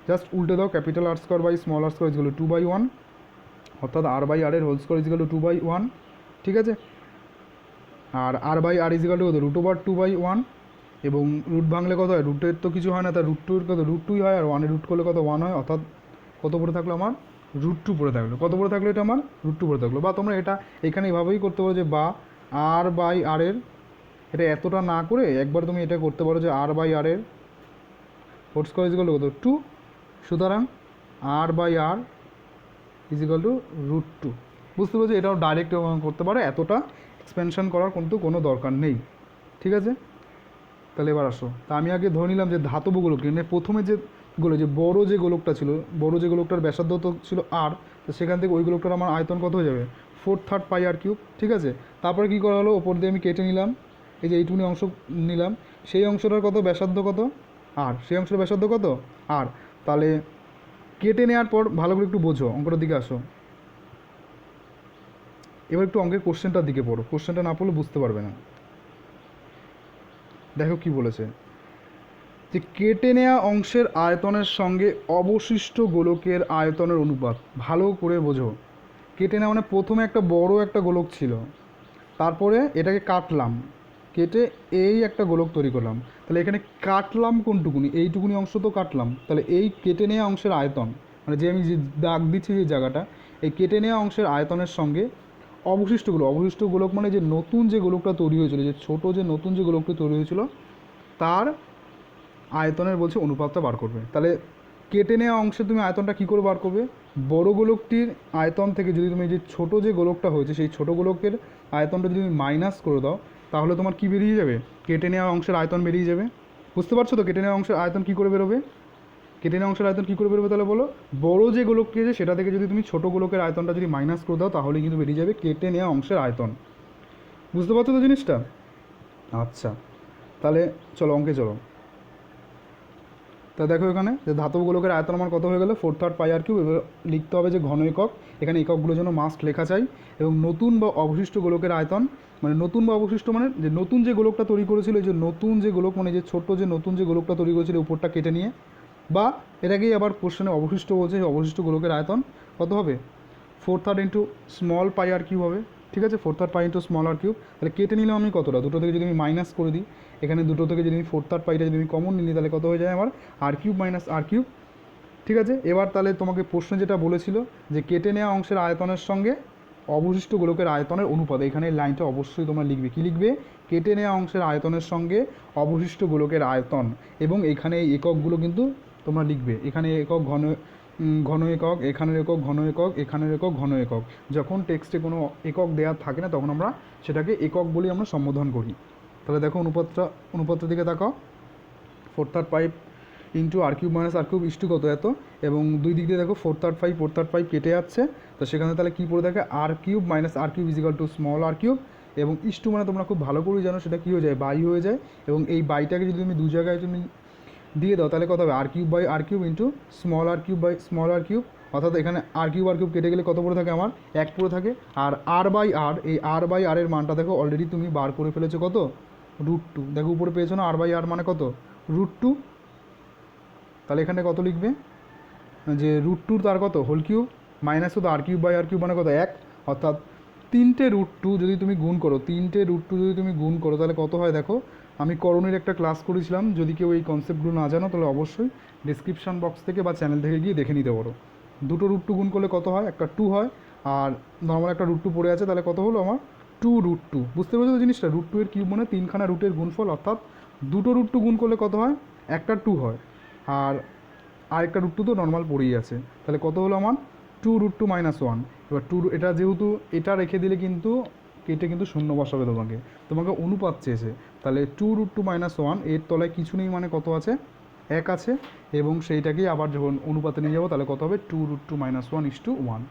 জাস্ট উল্টে দাও, R² বাই r² = 2/1, অর্থাৎ r/r এর হোল স্কোয়ার = 2/1, ঠিক আছে। আর r/r = কত, √2/1, এবং রুট ভাঙলে কত হয়, রুটের তো কিছু হয় না, তার √2 কত, √2 হয়, আর 1 রুট করলে কত, 1 হয়। অর্থাৎ কত পড়ে থাকলো আমার, √2 পড়ে থাকলো। কত পড়ে থাকলো, এটা আমার √2 পড়ে থাকলো। বা তোমরা এটা এখানে এভাবেই করতে পারো যে বা r/r এর, এটা এতটা না করে একবার তুমি এটা করতে পারো যে r/r এর হোল স্কোয়ার = কত, 2। সুতরাং r/r = √2। বুঝতে পারছো, এটাও ডাইরেক্ট করতে পারো, এতটা এক্সপেনশন করার কিন্তু কোনো দরকার নেই, ঠিক আছে। তাহলে এবার আসো, তা আমি আগে ধরে নিলাম যে ধাতব গোলক, মানে প্রথমে যে যে বড় যে গোলকটা ছিল, বড় যে গোলকটার ব্যাসার্ধ তো ছিল r, তো সেখান থেকে ওই গোলকটার আমার আয়তন কত হয়ে যাবে, 4/3 πr³, ঠিক আছে। তারপরে কী করা হলো, ওপর দিয়ে আমি কেটে নিলাম, এই যে এইটুকুনি অংশ নিলাম, সেই অংশটার কত ব্যাসার্ধ কত, r, সেই অংশটার ব্যাসার্ধ কত, r। তাহলে কেটে নেওয়ার পর ভালো করে একটু বোঝো, অঙ্কটার দিকে আসো। এবার একটু অঙ্কের কোশ্চেনটার দিকে পড়ো, কোশ্চেনটা না পড়লে বুঝতে পারবে না। দেখো কি বলেছে, যে কেটে নেওয়া অংশের আয়তনের সঙ্গে অবশিষ্ট গোলকের আয়তনের অনুপাত। ভালো করে বোঝো, কেটে নেওয়া মানে প্রথমে একটা বড় একটা গোলক ছিল, তারপরে এটাকে কাটলাম, কেটে এই একটা গোলক তৈরি করলাম। তাহলে এখানে কাটলাম কোনটুকুনি, এইটুকুনি অংশ তো কাটলাম। তাহলে এই কেটে নেওয়া অংশের আয়তন, মানে যে আমি যে দাগ দিচ্ছি যে জায়গাটা, এই কেটে নেওয়া অংশের আয়তনের সঙ্গে অবশিষ্ট গোলক মানে যে নতুন যে গোলকটা তৈরি হয়েছিল, যে ছোটো যে নতুন যে গোলকটা তৈরি হয়েছিল তার আয়তনের বলছে অনুপাতটা বার করবে। তাহলে কেটে নেওয়া অংশে তুমি আয়তনটা কী করে বার করবে, বড় গোলকটির আয়তন থেকে যদি তুমি যে ছোটো যে গোলকটা হয়েছে সেই ছোটো গোলকের আয়তনটা যদি তুমি মাইনাস করে দাও, তাহলে তোমার কী বেরিয়ে যাবে, কেটে নেওয়া অংশের আয়তন বেরিয়ে যাবে। বুঝতে পারছো তো, কেটে নেওয়া অংশের আয়তন কী করে বেরোবে, কেটে নেওয়া অংশের আয়তন কী করে বেরোবে, তাহলে বলো, বড় যে গোলকটি আছে সেটা থেকে যদি তুমি ছোটো গোলকের আয়তনটা যদি মাইনাস করে দাও, তাহলে কিন্তু বেরিয়ে যাবে কেটে নেওয়া অংশের আয়তন। বুঝতে পারছো তো জিনিসটা? আচ্ছা, তাহলে চলো অঙ্কে চলো। তা দেখো এখানে যে ধাতব গোলকের আয়তন আমার কত হয়ে গেল, 4/3 πr³। এবার লিখতে হবে যে ঘন একক, এখানে এককগুলোর জন্য মাস্ট লেখা চাই। এবং নতুন বা অবশিষ্ট গোলকের আয়তন, মানে নতুন বা অবশিষ্ট মানে যে নতুন যে গোলকটা তৈরি করেছিল, যে নতুন যে গোলক মানে যে ছোট্ট যে নতুন যে গোলকটা তৈরি করেছিল উপরটা কেটে নিয়ে, বা এটাকেই আবার কোশ্চেনে অবশিষ্ট বলছে, অবশিষ্ট গোলকের আয়তন কত হবে, 4/3 ইন্টু স্মল πr³ হবে, ঠিক আছে। 4/3 π ইন্টু স্মল r³। তাহলে কেটে নিলাম আমি কতটা, দুটো থেকে যদি আমি মাইনাস করে দিই, এখানে দুটো থেকে যদি আমি 4/3 πটা যদি আমি কমন নিই, তাহলে কত হয়ে যায় আমার r³ মাইনাস r³, ঠিক আছে। এবার তাহলে তোমাকে প্রশ্ন যেটা বলেছিল যে কেটে নেওয়া অংশের আয়তনের সঙ্গে অবশিষ্ট গোলকের আয়তনের অনুপাত, এখানে এই লাইনটা অবশ্যই তোমরা লিখবে। কী লিখবে, কেটে নেওয়া অংশের আয়তনের সঙ্গে অবশিষ্ট গোলকের আয়তন, এবং এখানে এই এককগুলো কিন্তু তোমরা লিখবে। এখানে একক ঘন একক, এখানের একক ঘন একক, এখানের একক ঘন একক। যখন টেক্সটে কোনো একক দেওয়া থাকে না তখন আমরা সেটাকে একক বলেই আমরা সম্বোধন করি। তাহলে দেখো অনুপাতটার দিকে তাকাও, 4/3 π into r³ minus r³ is to কত, এত। এবং দুই দিক দিয়ে দেখো 4/3 π কেটে যাচ্ছে, তো সেখানে তাহলে কী পড়ে থাকে, r³ minus r³ = small r³। এবং ইস্টু মানে তোমরা খুব ভালো করেই জানো সেটা কী হয়ে যায়, বাই হয়ে যায়। এবং এই বাইটাকে যদি তুমি দু জায়গায় তুমি দিয়ে দাও, তাহলে কত হবে, r³ ইন্টু স্মল r³ অর্থাৎ এখানে r³ কেটে গেলে কত পড়ে থাকে, আমার 1 পড়ে থাকে। আর r/r, এই r/r এর মানটা দেখো অলরেডি তুমি বার করে ফেলেছো কত, √2। দেখো উপরে পেয়েছো না, r/r মানে কত, √2। তাহলে এখানে কত লিখবে, যে √2 তার কত, হোল কিউব, মাইনাস কত, r³ মানে কত, 1। অর্থাৎ 3টে √2 যদি তুমি গুণ করো, 3টে √2 যদি তুমি গুণ করো, তাহলে কত হয় দেখো। আমি করণের একটা ক্লাস করেছিলাম, যদি কেউ এই কনসেপ্টগুলো না জানো তাহলে অবশ্যই ডিসক্রিপশান বক্স থেকে বা চ্যানেল থেকে গিয়ে দেখে নিতে পারো। দুটো √2 গুণ করলে কত হয়, একটা 2 হয়, আর নর্মাল একটা √2 পড়ে আছে, তাহলে কত হলো আমার 2√2, বুঝতে পেরেছো তো জিনিসটা? √2 এর কিউব মানে 3খানা রুটের গুণফল, অর্থাৎ দুটো √2 গুণ করলে কত হয়? একটা 2 হয়, আর আরেকটা √2 তো নর্মাল পড়েই আছে। তাহলে কত হলো আমার? 2√2 - 1। এবার এটা যেহেতু এটা রেখে দিলে কিন্তু কেটে কিন্তু শূন্য বসাবে তোমাকে অনুপাত চেয়েছে, তাহলে 2√2 - 1 এর তলায় কিছু নেই মানে কত আছে? 1 আছে, এবং সেইটাকেই আবার যখন অনুপাতে নিয়ে যাবো তাহলে কত হবে? 2√2 - 1:1।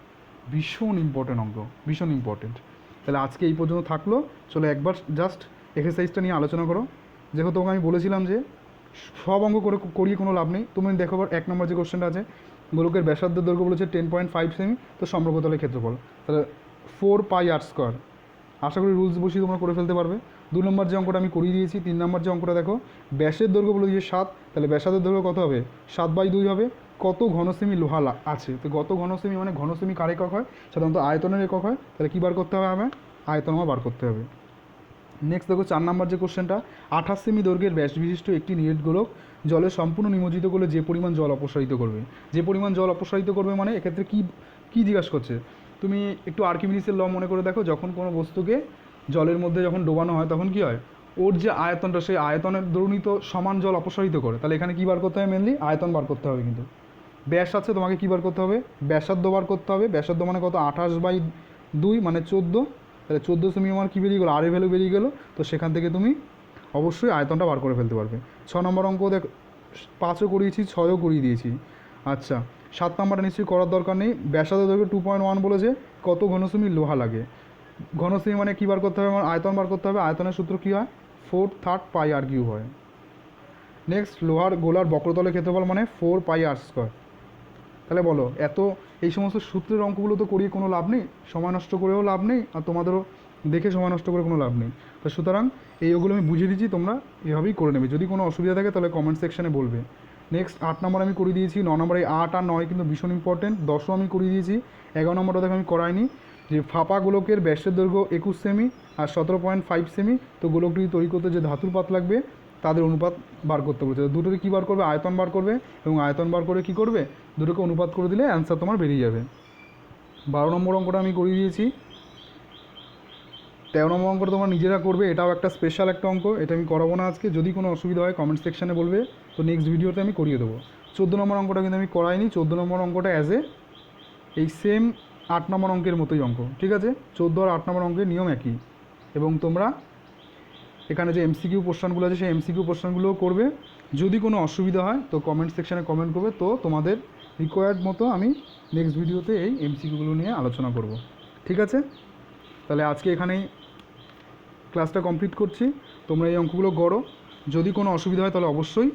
ভীষণ ইম্পর্টেন্ট অঙ্ক, ভীষণ ইম্পর্টেন্ট। তাহলে আজকে এই পর্যন্ত থাকলো। চলো একবার জাস্ট এক্সারসাইজটা নিয়ে আলোচনা করো। যেহেতু তোমাকে আমি বলেছিলাম যে সব অঙ্ক করিয়ে কোনো লাভ নেই। তুমি দেখো 1 নম্বর যে কোশ্চেনটা আছে, গোলকের ব্যাসার্ধের দৈর্ঘ্য বলেছে 10.5 সেমি, তো সম্পর্কতলের ক্ষেত্রফল তাহলে 4πr²। আশা করি রুলস বসিয়ে তোমরা করে ফেলতে পারবে। 2 নম্বর যে অঙ্কটা আমি করিয়ে দিয়েছি। 3 নম্বর যে অঙ্কটা দেখো, ব্যাসের দৈর্ঘ্য বলে দিয়েছে 7, তাহলে ব্যাসার্ধের দৈর্ঘ্য কত হবে? 7/2 হবে। কত ঘনসেমি লোহা আছে? তো কত ঘনসেমি মানে ঘনসেমি কার একক হয়? সাধারণত আয়তনের একক হয়। তাহলে কী বার করতে হবে? আমার আয়তন আমার বার করতে হবে। নেক্সট দেখো 4 নম্বর যে কোশ্চেনটা, 28 সেমি দৈর্ঘ্যের ব্যাস বিশিষ্ট একটি নিরেট গোলক জলে সম্পূর্ণ নিমজ্জিত করলে যে পরিমাণ জল অপসারিত করবে। যে পরিমাণ জল অপসারিত করবে মানে এক্ষেত্রে কী জিজ্ঞাসা করছে? তুমি একটু আর্কিমিডিসের ল মনে করে দেখো, যখন কোনো বস্তুকে জলের মধ্যে যখন ডোবানো হয় তখন কী হয়? ওর যে আয়তনটা, সেই আয়তনের দরুনই তো সমান জল অপসারিত করে। তাহলে এখানে কী বার করতে হবে? মেনলি আয়তন বার করতে হবে। কিন্তু ব্যাস আছে, তোমাকে কী বার করতে হবে? ব্যাসার্ধ বার করতে হবে। ব্যাসার্ধ মানে কত? 28/2 মানে 14। তাহলে 14 সেমি আমার কী বেরিয়ে গেলো? আর এর ভ্যালু বেরিয়ে গেলো। তো সেখান থেকে তুমি অবশ্যই আয়তনটা বার করে ফেলতে পারবে। 6 নম্বর অঙ্ক দেখ, 5ও করিয়েছি, 6ও করিয়ে দিয়েছি। আচ্ছা, 7 নম্বরটা নিশ্চয়ই করার দরকার নেই। ব্যাসার্ধ দৈর্ঘ্য 2.1 বলেছে, কত ঘনসেমি লোহা লাগে। ঘনসেমি মানে কী বার করতে হবে? আমার আয়তন বার করতে হবে। আয়তনের সূত্র কী হয়? 4/3πr³ হয়। নেক্সট, লোহার গোলার বক্রতলের ক্ষেত্রফল মানে 4πr²। তাহলে বলো, এই সমস্ত সূত্রের অঙ্কগুলো তো করিয়ে কোনো লাভ নেই, সময় নষ্ট করেও লাভ নেই, আর তোমাদেরও দেখে সময় নষ্ট করে কোনো লাভ নেই। তো সুতরাং ওগুলো আমি বুঝিয়ে দিচ্ছি, তোমরা এভাবেই করে নেবে। যদি কোনো অসুবিধা থাকে তাহলে কমেন্ট সেকশানে বলবে। নেক্সট 8 নম্বর আমি করিয়ে দিয়েছি। 9 নম্বরে 8 আর 9 কিন্তু ভীষণ ইম্পর্টেন্ট। 10ও আমি করিয়ে দিয়েছি। 11 নম্বরটা দেখো আমি করাইনি, যে ফাঁপা গোলকের ব্যাসের দৈর্ঘ্য 21 সেমি আর 17.5 সেমি, তো গোলকটি তৈরি করতে যে ধাতুর পাত লাগবে তাদের অনুপাত বার করতে বলছে। দুটোকে কী বার করবে? আয়তন বার করবে, এবং আয়তন বার করে কী করবে? দুটোকে অনুপাত করে দিলে অ্যান্সার তোমার বেরিয়ে যাবে। 12 নম্বর অঙ্কটা আমি করিয়ে দিয়েছি। 13 নম্বর অঙ্কটা তোমরা নিজেরা করবে, এটাও একটা স্পেশাল একটা অঙ্ক, এটা আমি করাবো না আজকে। যদি কোনো অসুবিধা হয় কমেন্ট সেকশানে বলবে, তো নেক্সট ভিডিওতে আমি করিয়ে দেবো। 14 নম্বর অঙ্কটা কিন্তু আমি করাইনি। 14 নম্বর অঙ্কটা এই সেম 8 নম্বর অঙ্কের মতোই অঙ্ক, ঠিক আছে? 14 আর 8 নম্বর অঙ্কের নিয়ম একই, এবং তোমরা এখানে যে এমসিকিউ কোশ্চেনগুলো আছে সেই এমসিকিউ কোশ্চেনগুলোও করবে। যদি কোনো অসুবিধা হয় তো কমেন্ট সেকশানে কমেন্ট করবে, তো তোমাদের রিকোয়ার্ড মতো আমি নেক্সট ভিডিওতে এই এমসিকিউগুলো নিয়ে আলোচনা করব, ঠিক আছে? তাহলে আজকে এখানেই ক্লাসটা কমপ্লিট করছি। তোমরা এই অঙ্কগুলো করো। যদি কোনো অসুবিধা হয় তাহলে অবশ্যই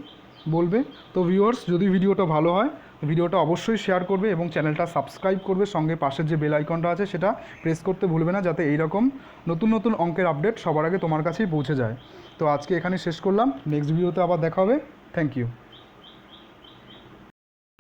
বলবে। তো ভিউয়ার্স, যদি ভিডিওটা ভালো হয় ভিডিওটা অবশ্যই শেয়ার করবে এবং চ্যানেলটা সাবস্ক্রাইব করবে। সঙ্গে পাশের যে বেল আইকনটা আছে সেটা প্রেস করতে ভুলবে না, যাতে এইরকম নতুন নতুন অঙ্কের আপডেট সবার আগে তোমার কাছেই পৌঁছে যায়। তো আজকে এখানে শেষ করলাম। নেক্সট ভিডিওতে আবার দেখা হবে। Thank you.